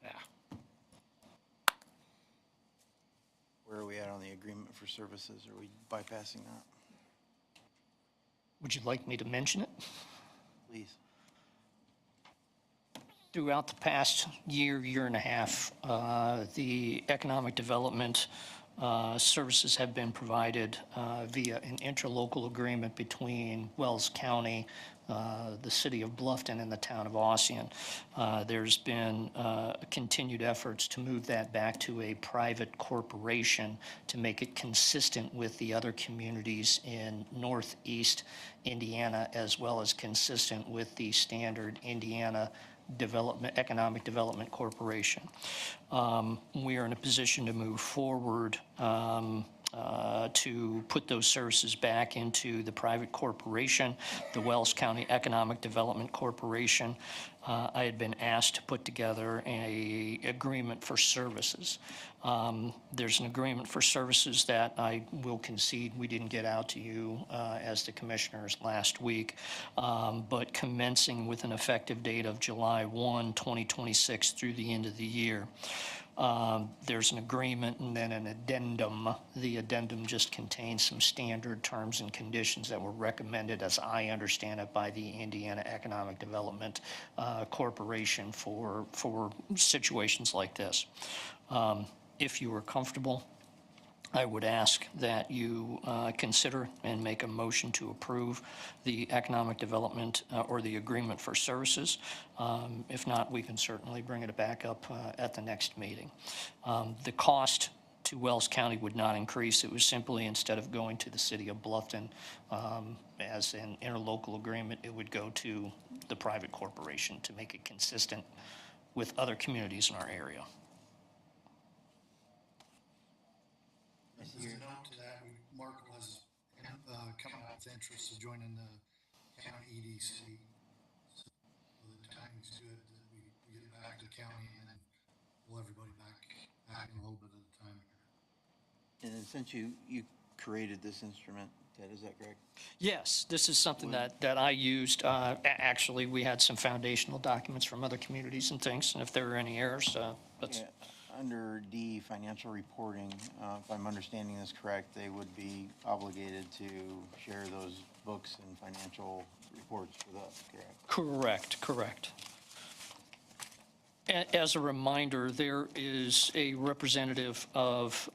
Yeah. Where are we at on the agreement for services? Are we bypassing that? Would you like me to mention it? Please. Throughout the past year and a half, the economic development services have been provided via an interlocal agreement between Wells County, the city of Bluffton, and the town of Ossian. There's been continued efforts to move that back to a private corporation to make it consistent with the other communities in northeast Indiana, as well as consistent with the standard Indiana Economic Development Corporation. We are in a position to move forward to put those services back into the private corporation, the Wells County Economic Development Corporation. I had been asked to put together an agreement for services. There's an agreement for services that I will concede we didn't get out to you as the commissioners last week, but commencing with an effective date of July 1, 2026 through the end of the year. There's an agreement and then an addendum. The addendum just contains some standard terms and conditions that were recommended, as I understand it, by the Indiana Economic Development Corporation for situations like this. If you are comfortable, I would ask that you consider and make a motion to approve the economic development or the agreement for services. If not, we can certainly bring it back up at the next meeting. The cost to Wells County would not increase. It was simply, instead of going to the city of Bluffton as an interlocal agreement, it would go to the private corporation to make it consistent with other communities in our area. As a note to that, Mark was coming out with interest of joining the county EDC. So the timing's good that we get back to the county and then pull everybody back in a little bit at a time here. And then since you created this instrument, Ted, is that correct? Yes, this is something that I used. Actually, we had some foundational documents from other communities and things, and if there were any errors, that's... Yeah. Under D, financial reporting, if I'm understanding this correct, they would be obligated to share those books and financial reports with us, correct? Correct. As a reminder, there is a representative of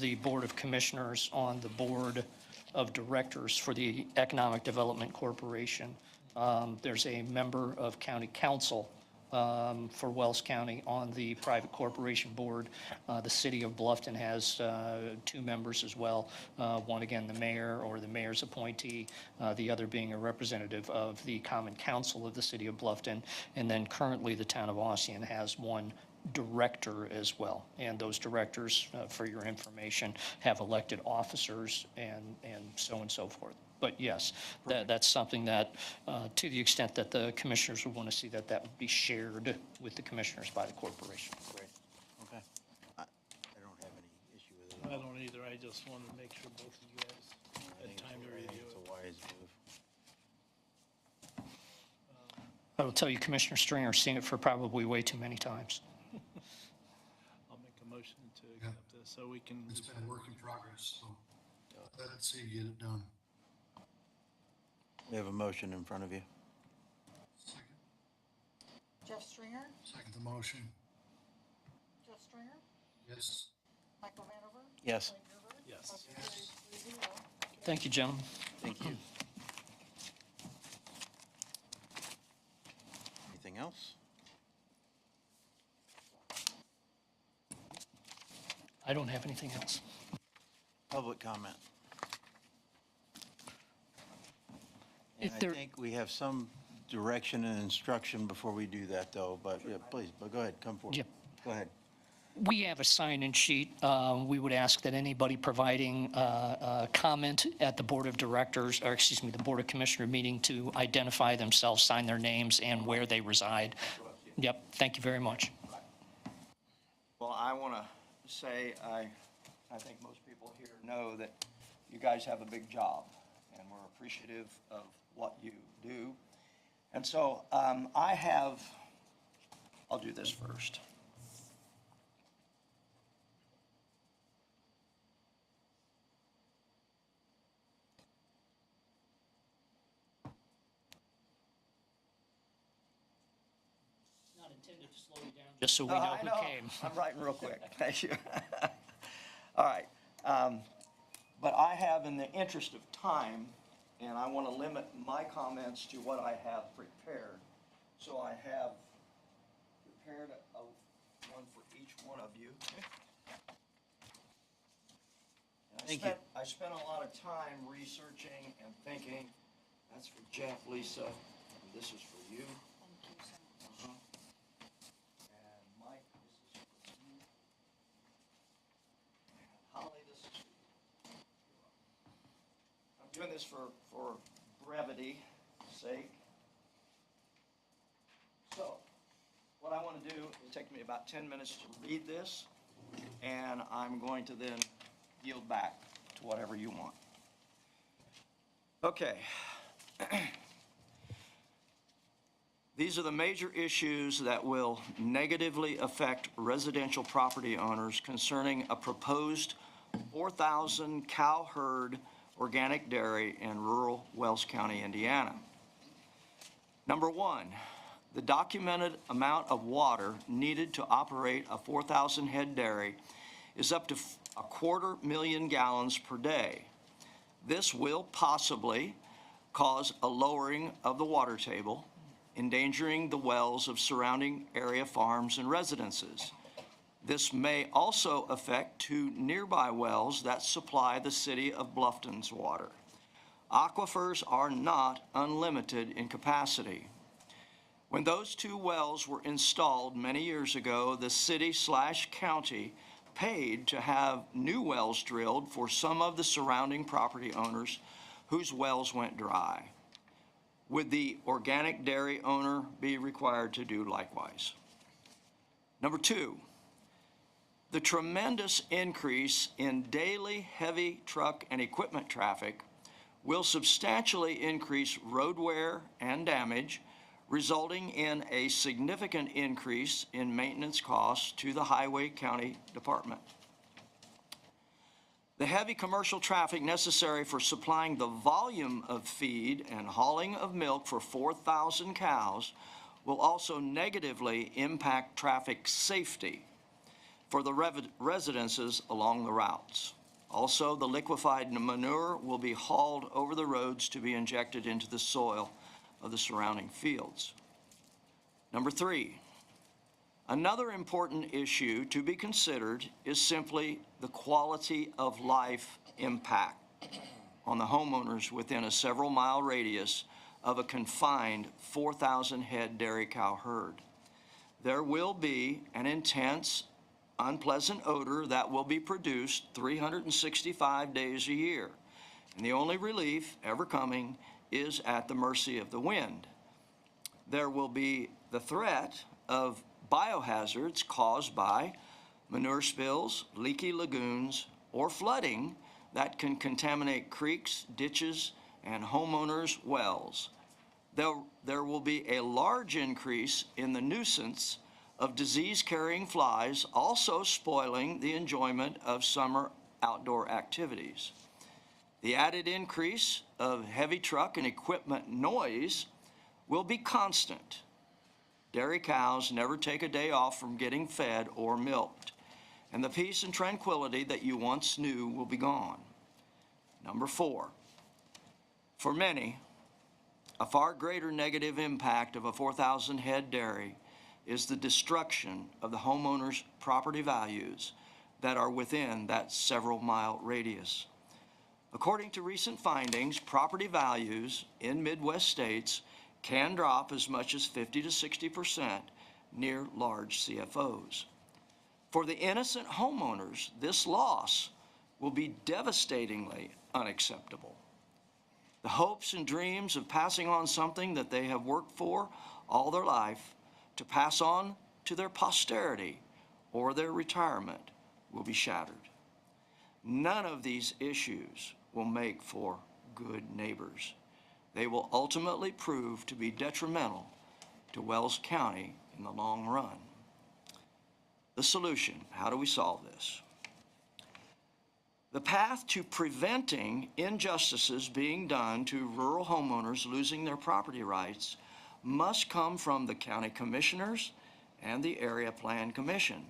the Board of Commissioners on the Board of Directors for the Economic Development Corporation. There's a member of County Council for Wells County on the private corporation board. The city of Bluffton has two members as well. One, again, the mayor or the mayor's appointee, the other being a representative of the common council of the city of Bluffton. And then currently the town of Ossian has one director as well. And those directors, for your information, have elected officers and so on and so forth. But yes, that's something that, to the extent that the commissioners would want to see, that would be shared with the commissioners by the corporation. Great. Okay. I don't have any issue with it. I don't either. I just wanted to make sure both of you guys had time to review It's it. a wise move. I will tell you, Commissioner Stringer's seen it for probably way too many times. I'll make a motion to accept this so we can. It's been a work in progress, so let's see you get it done. We have a motion in front of you. Second, Jeff Stringer? second the motion. Jeff Stringer? Yes. Michael Hanover? Yes. Mike Gerber? Yes. Motion carries 3-0. Thank you, gentlemen. Thank you. Anything else? I don't have anything else. Public comment. And If I there- think we have some direction and instruction before we do that, though, but yeah, please, but go ahead, come forward. Yep. Go ahead. We have a sign-in sheet. We would ask that anybody providing a comment at the Board of Directors, or excuse me, the Board of Commissioner meeting to identify themselves, sign their names, and where they reside. Yep, thank you very much. Well, I want to to say, I think most people here know that you guys have a big job, and we're appreciative of what you do. And so I'll do this first. Not intended to slow you down. Just so we know I who came. I'm writing real quick. Thank you. All right. But I have, in the interest of time, and I want to limit my comments to what I have prepared. So I have prepared one for each one of you. And Thank you. I spent a lot of time researching and thinking. That's for Jeff, Lisa, and this is for you. Uh-huh. And Mike, this is for you. And Holly, this is for you. I'm doing this for brevity's sake. So, what I want to do is take me about 10 minutes to read this, and I'm going to then yield back to whatever you want. Okay. These are the major issues that will negatively affect residential property owners concerning a proposed 4,000 cow herd organic dairy in rural Wells County, Indiana. Number one, the documented amount of water needed to operate a 4,000 head dairy is up to 250,000 gallons per day. This will possibly cause a lowering of the water table, endangering the wells of surrounding area farms and residences. This may also affect 2 nearby wells that supply the city of Bluffton's water. Aquifers are not unlimited in capacity. When those 2 wells were installed many years ago, the city/county paid to have new wells drilled for some of the surrounding property owners whose wells went dry. Would the organic dairy owner be required to do likewise? Number 2, the tremendous increase in daily heavy truck and equipment traffic will substantially increase road wear and damage, resulting in a significant increase in maintenance costs to the Highway County Department. The heavy commercial traffic necessary for supplying the volume of feed and hauling of milk for 4,000 cows will also negatively impact traffic safety for the residences along the routes. Also, the liquefied manure will be hauled over the roads to be injected into the soil of the surrounding fields. Number 3, another important issue to be considered is simply the quality of life impact on the homeowners within a several mile radius of a confined 4,000 head dairy cow herd. There will be an intense, unpleasant odor that will be produced 365 days a year, and the only relief ever coming is at the mercy of the wind. There will be the threat of biohazards caused by manure spills, leaky lagoons, or flooding that can contaminate creeks, ditches, and homeowners' wells. There will be a large increase in the nuisance of disease-carrying flies, also spoiling the enjoyment of summer outdoor activities. The added increase of heavy truck and equipment noise will be constant. Dairy cows never take a day off from getting fed or milked, and the peace and tranquility that you once knew will be gone. Number 4, for many, a far greater negative impact of a 4,000 head dairy is the destruction of the homeowner's property values that are within that several mile radius. According to recent findings, property values in Midwest states can drop as much as 50 to 60% near large CFOs. For the innocent homeowners, this loss will be devastatingly unacceptable. The hopes and dreams of passing on something that they have worked for all their life to pass on to their posterity or their retirement will be shattered. None of these issues will make for good neighbors. They will ultimately prove to be detrimental to Wells County in the long run. The solution, how do we solve this? The path to preventing injustices being done to rural homeowners losing their property rights must come from the county commissioners and the Area Plan Commission.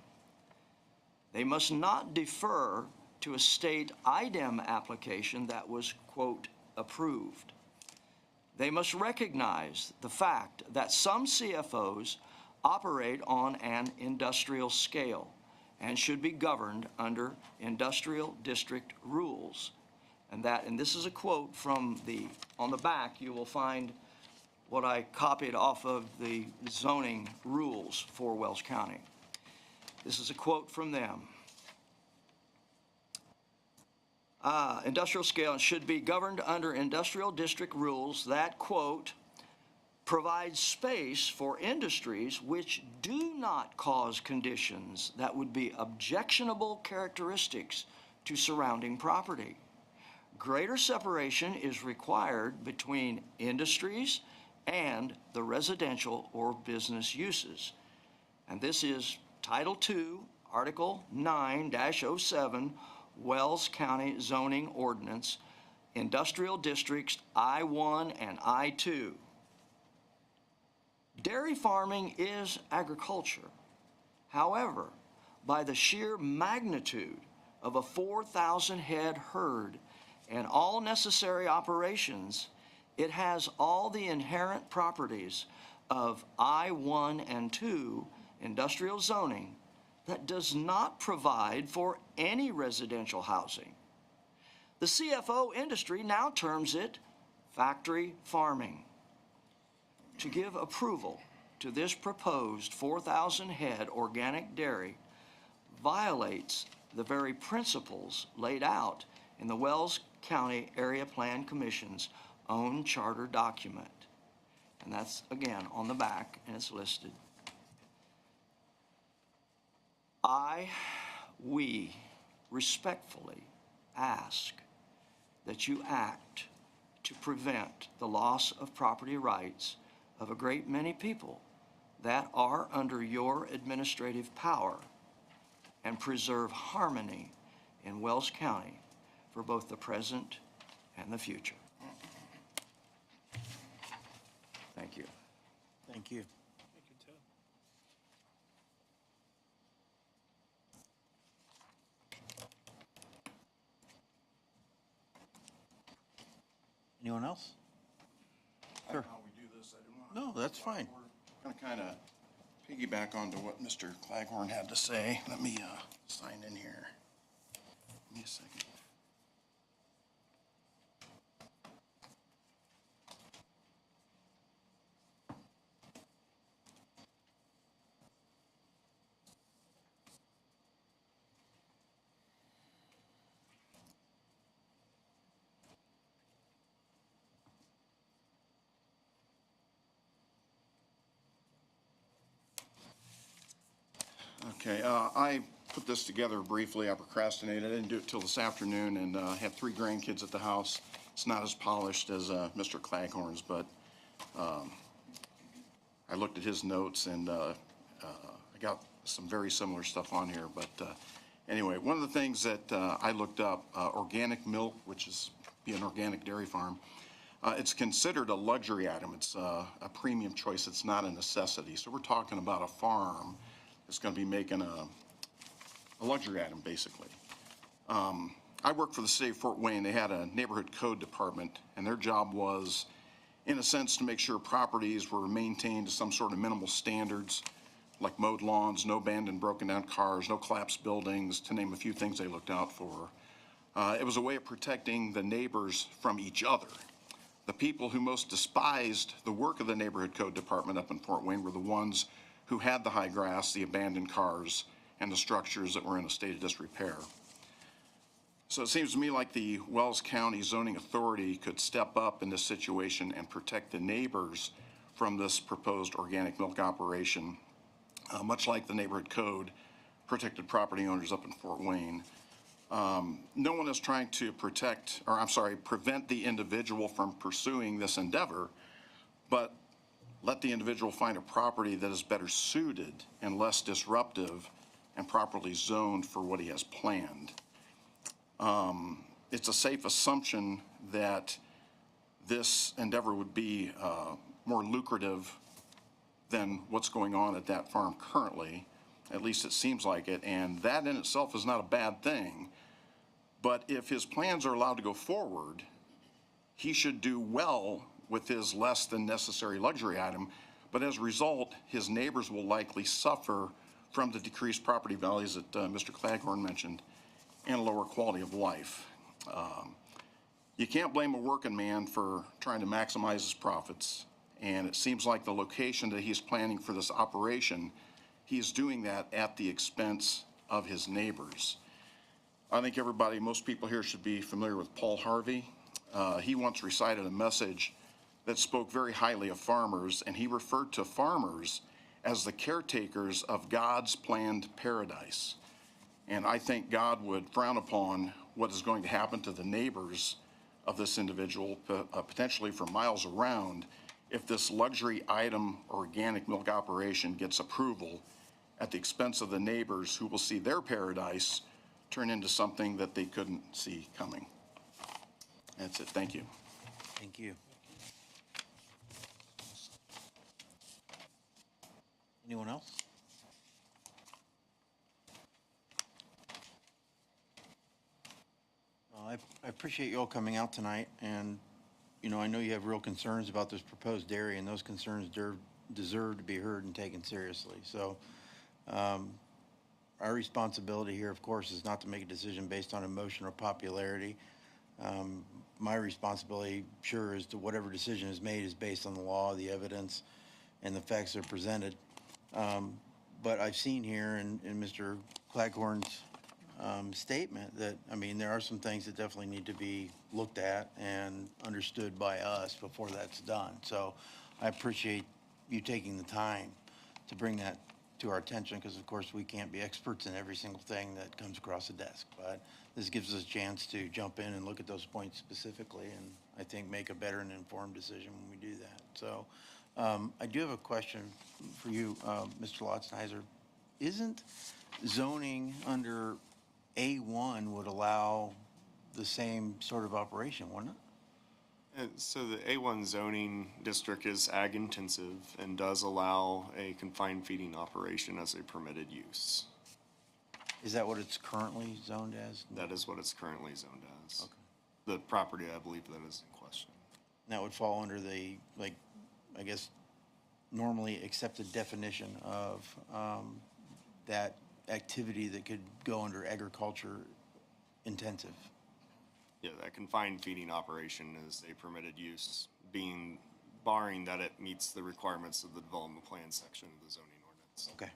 They must not defer to a state IDEM application that was, quote, approved. They must recognize the fact that some CFOs operate on an industrial scale and should be governed under industrial district rules. And this is a quote from on the back, you will find what I copied off of the zoning rules for Wells County. This is a quote from them. Industrial scale should be governed under industrial district rules that, quote, provide space for industries which do not cause conditions that would be objectionable characteristics to surrounding property. Greater separation is required between industries and the residential or business uses. And this is Title II, Article 9-07, Wells County Zoning Ordinance, Industrial Districts I-1 and I-2. Dairy farming is agriculture. However, by the sheer magnitude of a 4,000 head herd and all necessary operations, it has all the inherent properties of I-1 and 2 industrial zoning that does not provide for any residential housing. The CFO industry now terms it factory farming. To give approval to this proposed 4,000 head organic dairy violates the very principles laid out in the Wells County Area Plan Commission's own charter document. And that's, again, on the back, and it's listed. We respectfully ask that you act to prevent the loss of property rights of a great many people that are under your administrative power and preserve harmony in Wells County for both the present and the future. Thank you. Thank you. Thank you, Ted. Anyone else? I don't know how we do this. I didn't want No, that's fine. to kind of piggyback onto what Mr. Claghorn had to say. Let me sign in here. Give me a second. Okay, I put this together briefly. I procrastinated. I didn't do it till this afternoon, and I have 3 grandkids at the house. It's not as polished as Mr. Claghorn's, but I looked at his notes, and I got some very similar stuff on here. But anyway, one of the things that I looked up, organic milk, which is an organic dairy farm, it's considered a luxury item. It's a premium choice. It's not a necessity. So we're talking about a farm that's going to be making a luxury item, basically. I worked for the city of Fort Wayne. They had a neighborhood code department, and their job was, in a sense, to make sure properties were maintained to some sort of minimal standards, like mowed lawns, no abandoned broken down cars, no collapsed buildings, to name a few things they looked out for. It was a way of protecting the neighbors from each other. The people who most despised the work of the neighborhood code department up in Fort Wayne were the ones who had the high grass, the abandoned cars, and the structures that were in a state of disrepair. So it seems to me like the Wells County Zoning Authority could step up in this situation and protect the neighbors from this proposed organic milk operation. Much like the neighborhood code, protected property owners up in Fort Wayne. No one is trying to prevent the individual from pursuing this endeavor, but let the individual find a property that is better suited and less disruptive and properly zoned for what he has planned. It's a safe assumption that this endeavor would be more lucrative than what's going on at that farm currently. At least it seems like it, and that in itself is not a bad thing. But if his plans are allowed to go forward, he should do well with his less than necessary luxury item. But as a result, his neighbors will likely suffer from the decreased property values that Mr. Claghorn mentioned and a lower quality of life. You can't blame a working man for trying to maximize his profits. And it seems like the location that he's planning for this operation, he's doing that at the expense of his neighbors. I think most people here should be familiar with Paul Harvey. He once recited a message that spoke very highly of farmers, and he referred to farmers as the caretakers of God's planned paradise. And I think God would frown upon what is going to happen to the neighbors of this individual, potentially for miles around, if this luxury item organic milk operation gets approval at the expense of the neighbors who will see their paradise turn into something that they couldn't see coming. That's it. Thank you. Thank you. Anyone else? Well, I appreciate you all coming out tonight, and I know you have real concerns about this proposed dairy, and those concerns deserve to be heard and taken seriously. So our responsibility here, of course, is not to make a decision based on emotion or popularity. My responsibility, sure, is to whatever decision is made is based on the law, the evidence, and the facts that are presented. But I've seen here in Mr. Claghorn's statement that, there are some things that definitely need to be looked at and understood by us before that's done. So I appreciate you taking the time to bring that to our attention, because of course we can't be experts in every single thing that comes across the desk. But this gives us a chance to jump in and look at those points specifically, and I think make a better and informed decision when we do that. So I do have a question for you, Mr. Lotzheiser. Isn't zoning under A1 would allow the same sort of operation, wouldn't it? So the A1 zoning district is ag intensive and does allow a confined feeding operation as a permitted use. Is that what it's currently zoned as? That is what it's currently zoned as. Okay. The property, I believe, that is in question. And that would fall under the, I guess, normally accepted definition of that activity that could go under agriculture intensive. Yeah, that confined feeding operation is a permitted use, barring that it meets the requirements of the development plan section of the zoning ordinance. Okay.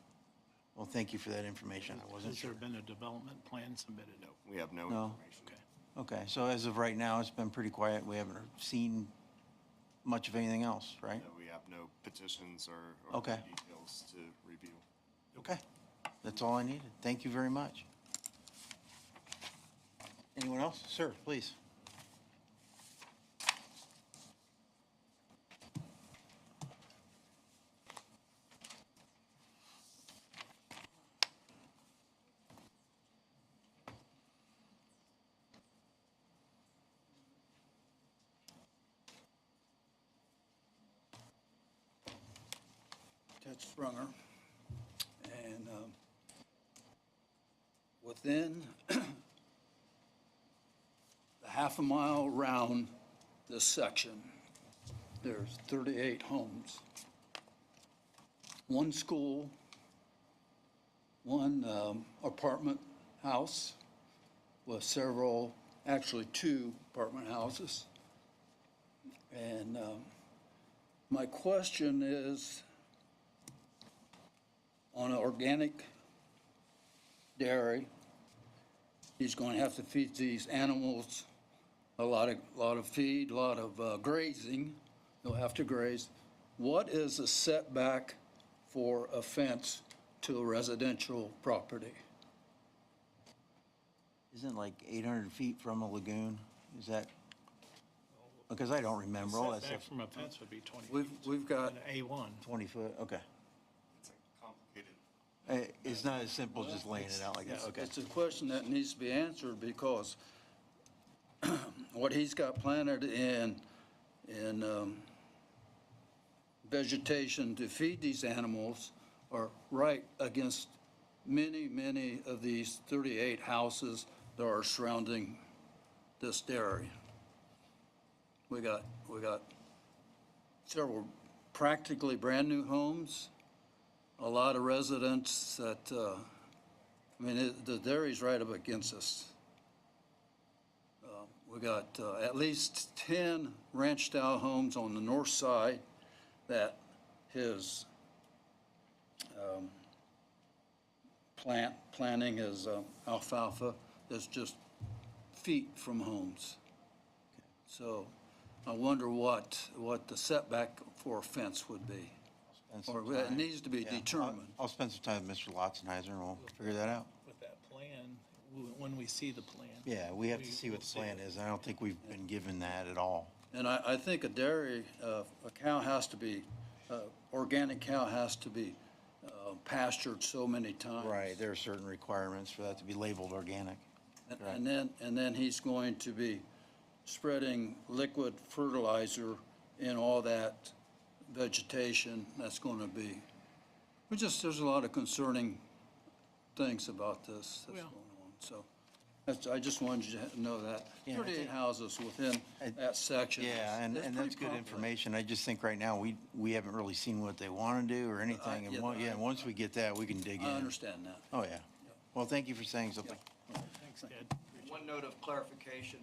Well, thank you for that information. I wasn't Has there sure. been a development plan submitted? No, we have no No. information. Okay. Okay, so as of right now, it's been pretty quiet. We haven't seen much of anything else, right? No, we have no petitions or Okay. details to review. Okay, that's all I needed. Thank you very much. Anyone else? Sir, please. Ted Sprunger, and within the half a mile around this section, there's 38 homes. One school, one apartment house with several, actually 2 apartment houses. And my question is, on an organic dairy, he's going to have to feed these animals a lot of feed, a lot of grazing. They'll have to graze. What is the setback for a fence to a residential property. Isn't like 800 feet from a lagoon? Is that, because I don't remember all that Setback stuff. from a fence would be 20 We've, feet. we've got, An A1. 20 foot, okay. It's complicated. It's not as simple as just laying it out like that, okay. it's a question that needs to be answered because what he's got planted in vegetation to feed these animals are right against many of these 38 houses that are surrounding this dairy. We got several practically brand-new homes, a lot of residents that, the dairy's right up against us. We got at least 10 ranch-style homes on the north side that his planting his alfalfa is just feet from homes. So I wonder what the setback for a fence would be. Spend some Or it time. needs to be Yeah, determined. I'll spend some time with Mr. Lotzenheiser and we'll figure that out. With that plan, when we see the plan. Yeah, we have to We see what will the see plan it. is. I don't think we've been given that at all. And I think a dairy, a cow has to be, organic cow has to be pastured so many times. Right, there are certain requirements for that to be labeled organic. And then he's going to be spreading liquid fertilizer in all that vegetation that's going to be. There's a lot of concerning things about this that's Well- going on, so. I just wanted you to know that. Yeah, I 38 think- houses within that section. Yeah, and It's that's pretty good popular. information. I just think right now, we haven't really seen what they want to do or anything. yeah, And once we get that, we can dig in. I understand that. Oh, yeah. Well, thank you for saying something. Thanks, Ed. One note of clarification,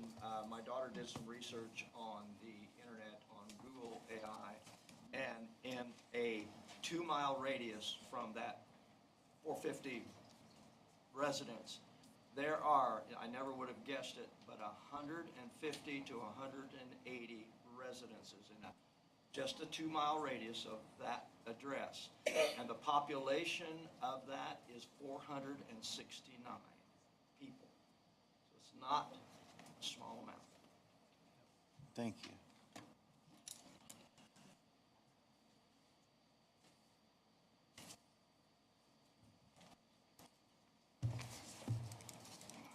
my daughter did some research on the internet on Google AI, and in a 2-mile radius from that 450 residents, there are, I never would have guessed it, but 150 to 180 residences in just a 2-mile radius of that address. And the population of that is 469 people. So it's not a small amount. Thank you.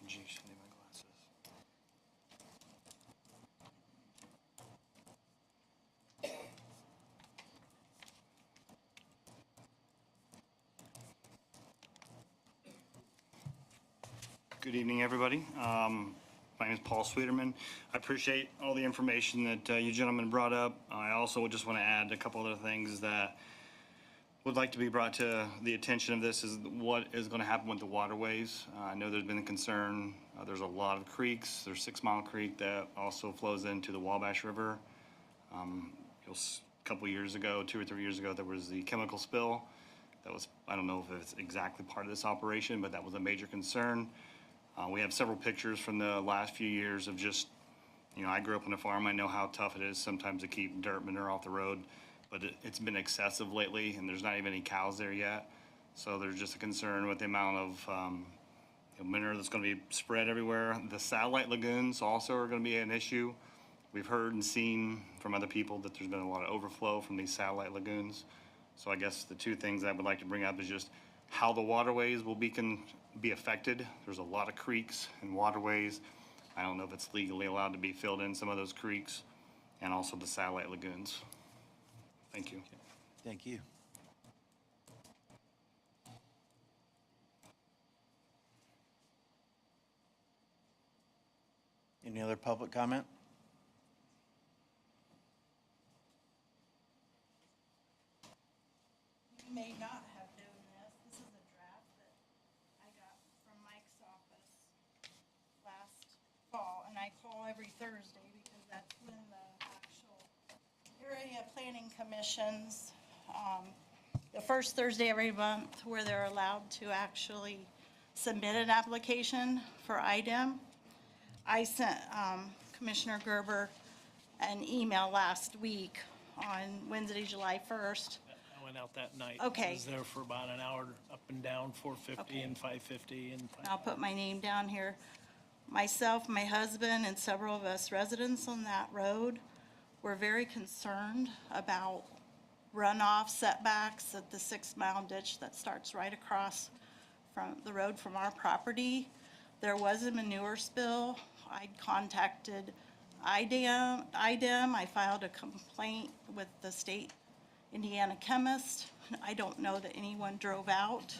Geez, I need my glasses. Good evening, everybody. My name is Paul Sweeterman. I appreciate all the information that you gentlemen brought up. I also just want to add a couple other things that would like to be brought to the attention of this is what is going to happen with the waterways. I know there's been a concern. There's a lot of creeks. There's 6 Mile Creek that also flows into the Wabash River. A couple years ago, 2 or 3 years ago, there was the chemical spill. That was, I don't know if it's exactly part of this operation, but that was a major concern. We have several pictures from the last few years of just, I grew up on a farm. I know how tough it is sometimes to keep dirt manure off the road, but it's been excessive lately, and there's not even any cows there yet. So there's just a concern with the amount of manure that's going to be spread everywhere. The satellite lagoons also are going to be an issue. We've heard and seen from other people that there's been a lot of overflow from these satellite lagoons. So I guess the two things I would like to bring up is just how the waterways will be affected. There's a lot of creeks and waterways. I don't know if it's legally allowed to be filled in some of those creeks, and also the satellite lagoons. Thank you. Thank you. Any other public comment? You may not have known this. This is a draft that I got from Mike's office last fall, and I call every Thursday because that's when the actual area planning commissions, the first Thursday every month where they're allowed to actually submit an application for IDEM. I sent Commissioner Gerber an email last week on Wednesday, July 1st, went out that night. Okay. I was there for about an hour, up and down 450 Okay. and 550 and. I'll put my name down here. Myself, my husband, and several of us residents on that road were very concerned about runoff setbacks at the 6-mile ditch that starts right across from the road from our property. There was a manure spill. I'd contacted IDEM. I filed a complaint with the state Indiana chemist. I don't know that anyone drove out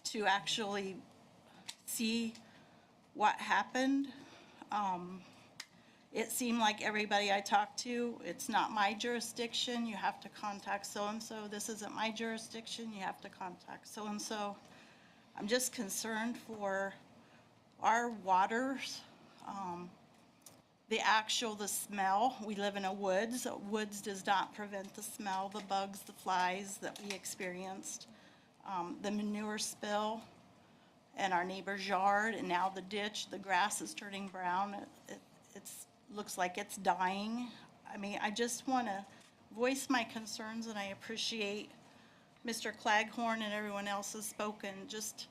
to actually see what happened. It seemed like everybody I talked to, it's not my jurisdiction, you have to contact so-and-so. This isn't my jurisdiction, you have to contact so-and-so. I'm just concerned for our waters, the smell. We live in a woods. Woods does not prevent the smell, the bugs, the flies that we experienced. The manure spill in our neighbor's yard, and now the ditch, the grass is turning brown. Looks like it's dying. I mean, I just want to voice my concerns, and I appreciate Mr. Claghorn and everyone else has spoken. Just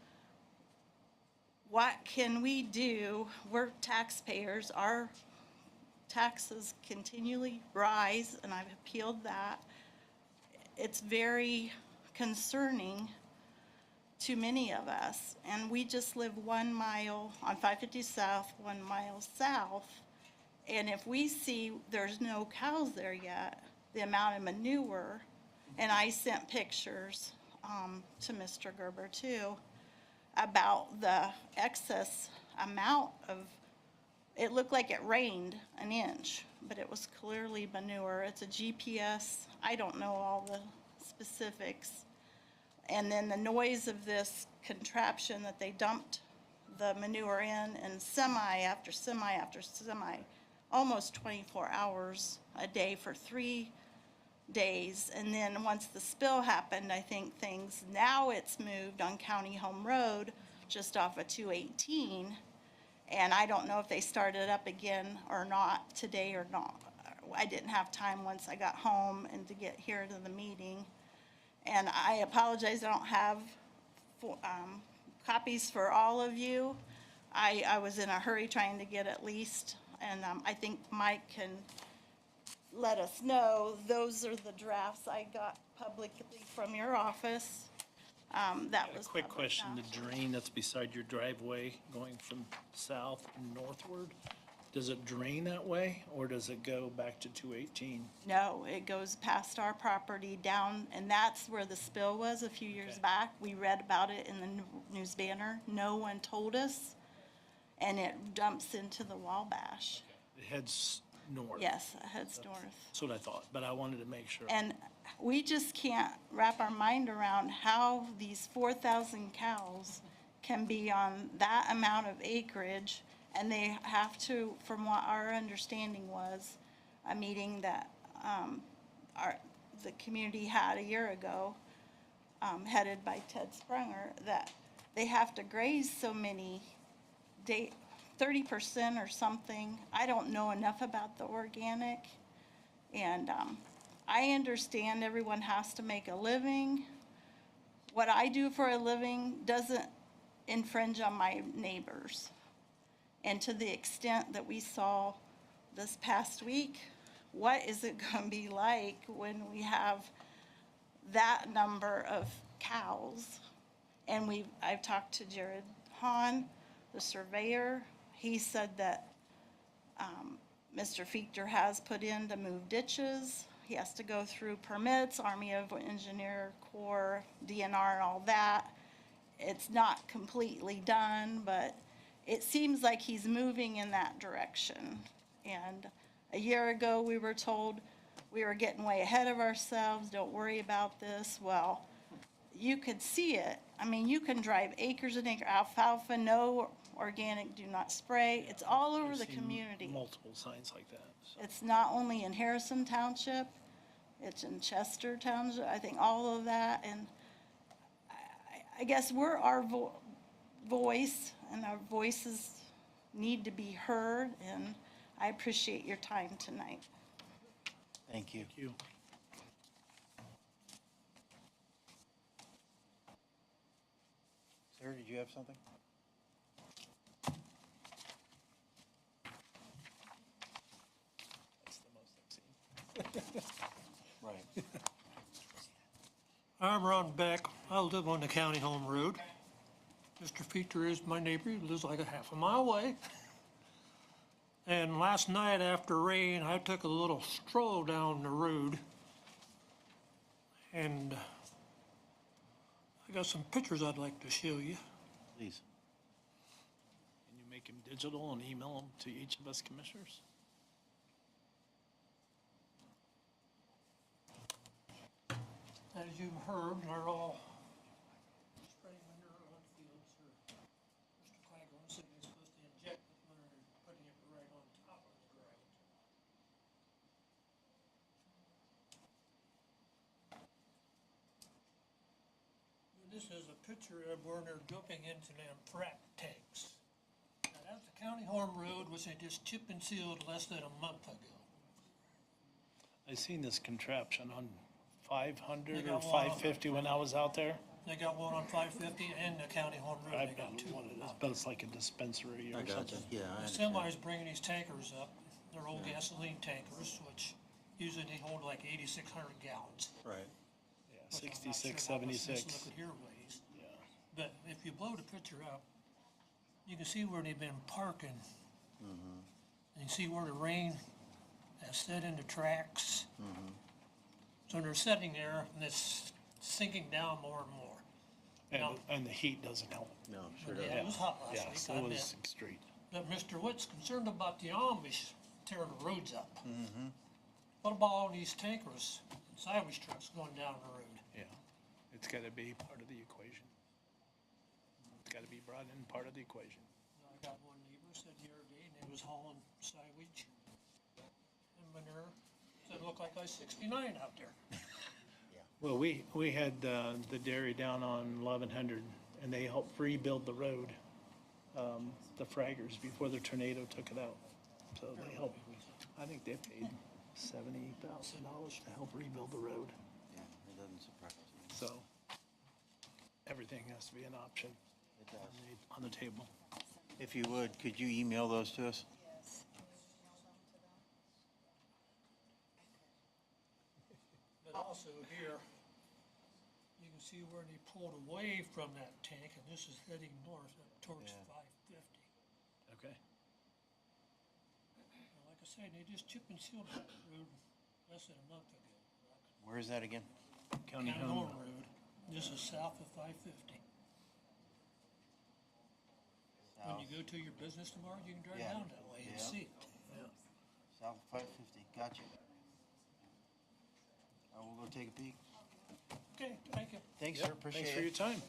what can we do? We're taxpayers. Our taxes continually rise, and I've appealed that. It's very concerning to many of us, and we just live 1 mile on 550 South, 1 mile south. And if we see there's no cows there yet, the amount of manure, and I sent pictures to Mr. Gerber too, about the excess amount of, it looked like it rained an inch, but it was clearly manure. It's a GPS. I don't know all the specifics. And then the noise of this contraption that they dumped the manure in, and semi after semi after semi, almost 24 hours a day for 3 days. And then once the spill happened, I think now it's moved on County Home Road, just off of 218. And I don't know if they started up again or not today or not. I didn't have time once I got home and to get here to the meeting. And I apologize, I don't have copies for all of you. I was in a hurry trying to get at least, and I think Mike can let us know. Those are the drafts I got publicly from your office. That was A quick public question, the knowledge. drain that's beside your driveway going from south and northward, does it drain that way or does it go back to 218? No, it goes past our property down, and that's where the spill was a few years back. We read about it in the news banner. No one told us, and it dumps into the Wabash. It heads north. Yes, it heads north. That's what I thought, but I wanted to make sure. And we just can't wrap our mind around how these 4,000 cows can be on that amount of acreage. And they have to, from what our understanding was, a meeting that the community had a year ago, headed by Ted Sprunger, that they have to graze so many 30% or something. I don't know enough about the organic. And I understand everyone has to make a living. What I do for a living doesn't infringe on my neighbors. And to the extent that we saw this past week, what is it going to be like when we have that number of cows? And I've talked to Jared Hahn, the surveyor. He said that Mr. Fichter has put in to move ditches. He has to go through permits, Army of Engineer Corps, DNR and all that. It's not completely done, but it seems like he's moving in that direction. And a year ago, we were told we were getting way ahead of ourselves, don't worry about this. Well, you could see it. I mean, you can drive acres and acres, alfalfa, no organic, do not spray. It's all over the I've seen community. Multiple signs like that. So. It's not only in Harrison Township, it's in Chester Township, I think all of that. And I guess we're our voice, and our voices need to be heard, and I appreciate your time tonight. Thank you. Thank you. Auditor, did you have something? That's the most I've seen. Right. I'm Ron Beck. I live on the County Home Road. Mr. Feature is my neighbor. He lives like a half a mile away. And last night after rain, I took a little stroll down the road. And I got some pictures I'd like to show you. Please. Can you make them digital and email them to each of us commissioners? As you've heard, they're all spraying manure on fields. Mr. Claghorn said he's supposed to inject the manure, putting it right on top of the ground. This is a picture of where they're dumping into them frac tanks. Now, that's the County Home Road, which they just chip and sealed less than a month ago. I seen this contraption on 500 They or got one on- 550 when I was out there. They got one on 550 and the County Home Road. They I've got got two one of those, out but it's like a dispensary or something. Yeah, I The understand. semi's bringing these tankers up. They're old gasoline tankers, which usually they hold like 8,600 gallons. Right. Yeah, which I'm not 66, sure how much this 76. liquid here weighs. Yeah. But if you blow the picture up, you can see where they've been parking. And you see where the rain has set into tracks. So they're sitting there and it's sinking down more and more. Now- And the heat doesn't help. No, sure Yeah, doesn't. it was hot last Yeah, week, so I it admit. was extreme. But Mr. Witt's concerned about the Amish tearing the roads up. What about all these tankers and sandwich trucks going down the road? Yeah, it's got to be part of the equation. It's got to be brought in part of the equation. I got one neighbor said the other day, and they was hauling sandwich and manure. Said it looked like I was 69 out there. Well, we had the dairy down on 1100, and they helped rebuild the road, the fraggers, before the tornado took it out. So they helped, I think they paid $70,000 to help rebuild the road. Yeah, it doesn't surprise me. So everything has to be an option It does. on the table. If you would, could you email those to us? Yes. Can you email them to them? But also here, you can see where they pulled away from that tank, and this is heading north up towards Yeah. 550. Okay. And like I say, they just chip and sealed that road less than a month ago. Where is that again? County County Home. Home Road. This is south of 550. When you go to your business tomorrow, you can drive Yeah. down that way and Yeah. see it. South 550, gotcha. I will go take a peek. Okay, thank you. Thanks, sir, appreciate it. Thanks for your time.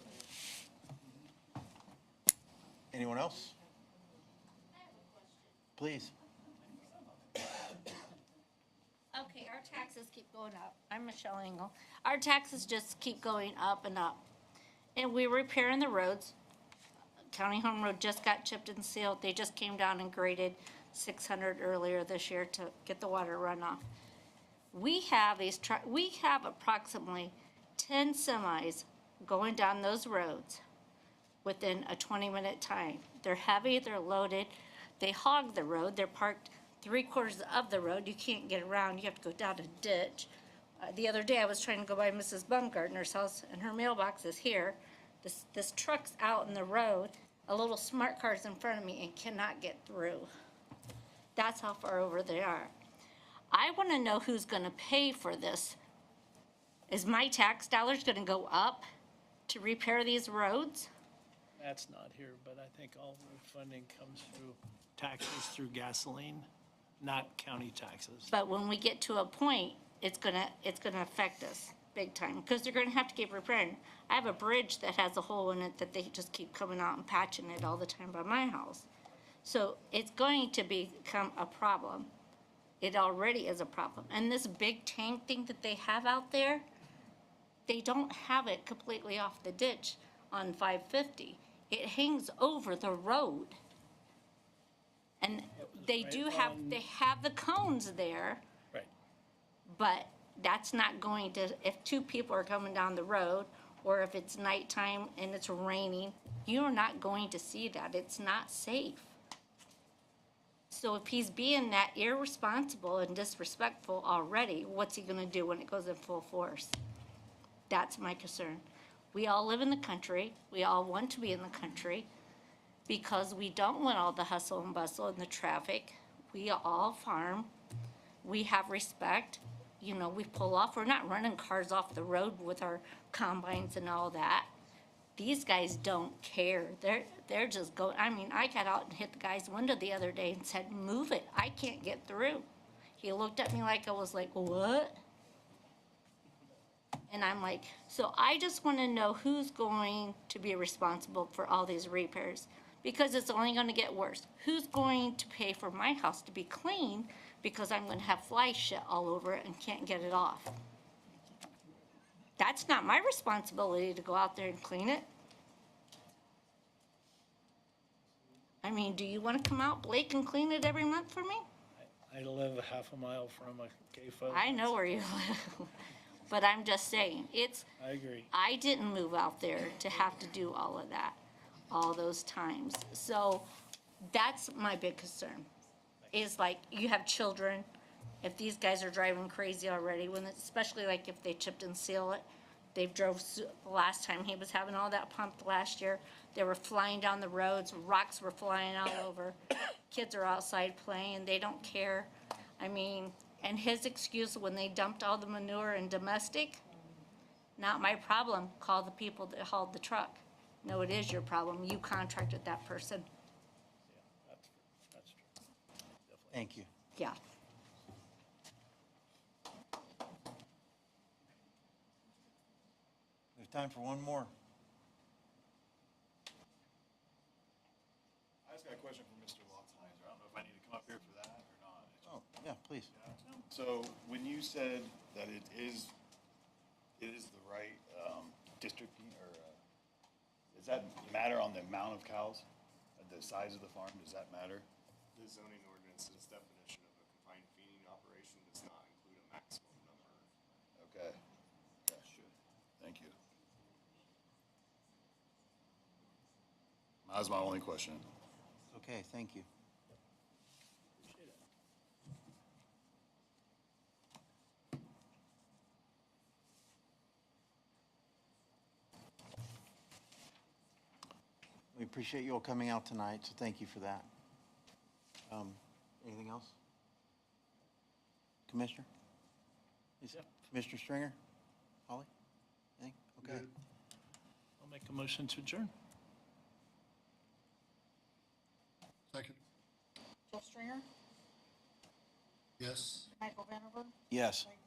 Anyone else? Please. Okay, our taxes keep going up. I'm Michelle Engel. Our taxes just keep going up and up. And we're repairing the roads. County Home Road just got chipped and sealed. They just came down and graded 600 earlier this year to get the water runoff. We have we have approximately 10 semis going down those roads within a 20-minute time. They're heavy, they're loaded, they hog the road, they're parked 3/4 of the road. You can't get around, you have to go down a ditch. The other day, I was trying to go by Mrs. Baumgartner's house, and her mailbox is here. This truck's out in the road, a little smart car's in front of me and cannot get through. That's how far over they are. I want to know who's going to pay for this. Is my tax dollars going to go up to repair these roads? That's not here, but I think all road funding comes through taxes through gasoline, not county taxes. But when we get to a point, it's gonna affect us big time, because they're gonna have to keep repairing. I have a bridge that has a hole in it that they just keep coming out and patching it all the time by my house. So it's going to become a problem. It already is a problem. And this big tank thing that they have out there, they don't have it completely off the ditch on 550. It hangs over the road. And they do have, they have the cones there. Right. But that's not going to, if two people are coming down the road, or if it's nighttime and it's raining, you're not going to see that. It's not safe. So if he's being that irresponsible and disrespectful already, what's he gonna do when it goes in full force? That's my concern. We all live in the country. We all want to be in the country because we don't want all the hustle and bustle and the traffic. We all farm. We have respect. You know, we pull off. We're not running cars off the road with our combines and all that. These guys don't care. They're just going. I mean, I got out and hit the guy's window the other day and said, "Move it. I can't get through." He looked at me like I was like, "What?" And I'm like, so I just want to know who's going to be responsible for all these repairs, because it's only going to get worse. Who's going to pay for my house to be clean because I'm going to have fly shit all over it and can't get it off? That's not my responsibility to go out there and clean it. I mean, do you want to come out, Blake, and clean it every month for me? I live a half a mile from a CAFO. I know where you live. But I'm just saying, I agree. I didn't move out there to have to do all of that, all those times. So that's my big concern, is like, you have children, if these guys are driving crazy already, especially like if they chipped and seal it. They drove, the last time he was having all that pumped last year, they were flying down the roads, rocks were flying all over. Kids are outside playing, they don't care. I mean, and his excuse when they dumped all the manure in domestic, not my problem, call the people that hauled the truck. No, it is your problem, you contracted that person. That's true. Thank you. Yeah. We have time for one more. I just got a question for Mr. Lotzheiser. I don't know if I need to come up here for that or not. Oh, yeah, please. So when you said that it is the right districting, or does that matter on the amount of cows? The size of the farm, does that matter? The zoning ordinance's definition of a confined feeding operation does not include a maximum number. Okay. Gotcha. Thank you. That was my only question. Okay, thank you. We appreciate you all coming out tonight, so thank you for that. Anything else? Commissioner? Commissioner Stringer? Holly? Anything? Okay. I'll make a motion to adjourn. Second. Joe Stringer? Yes. Michael Vanderberg? Yes. Blake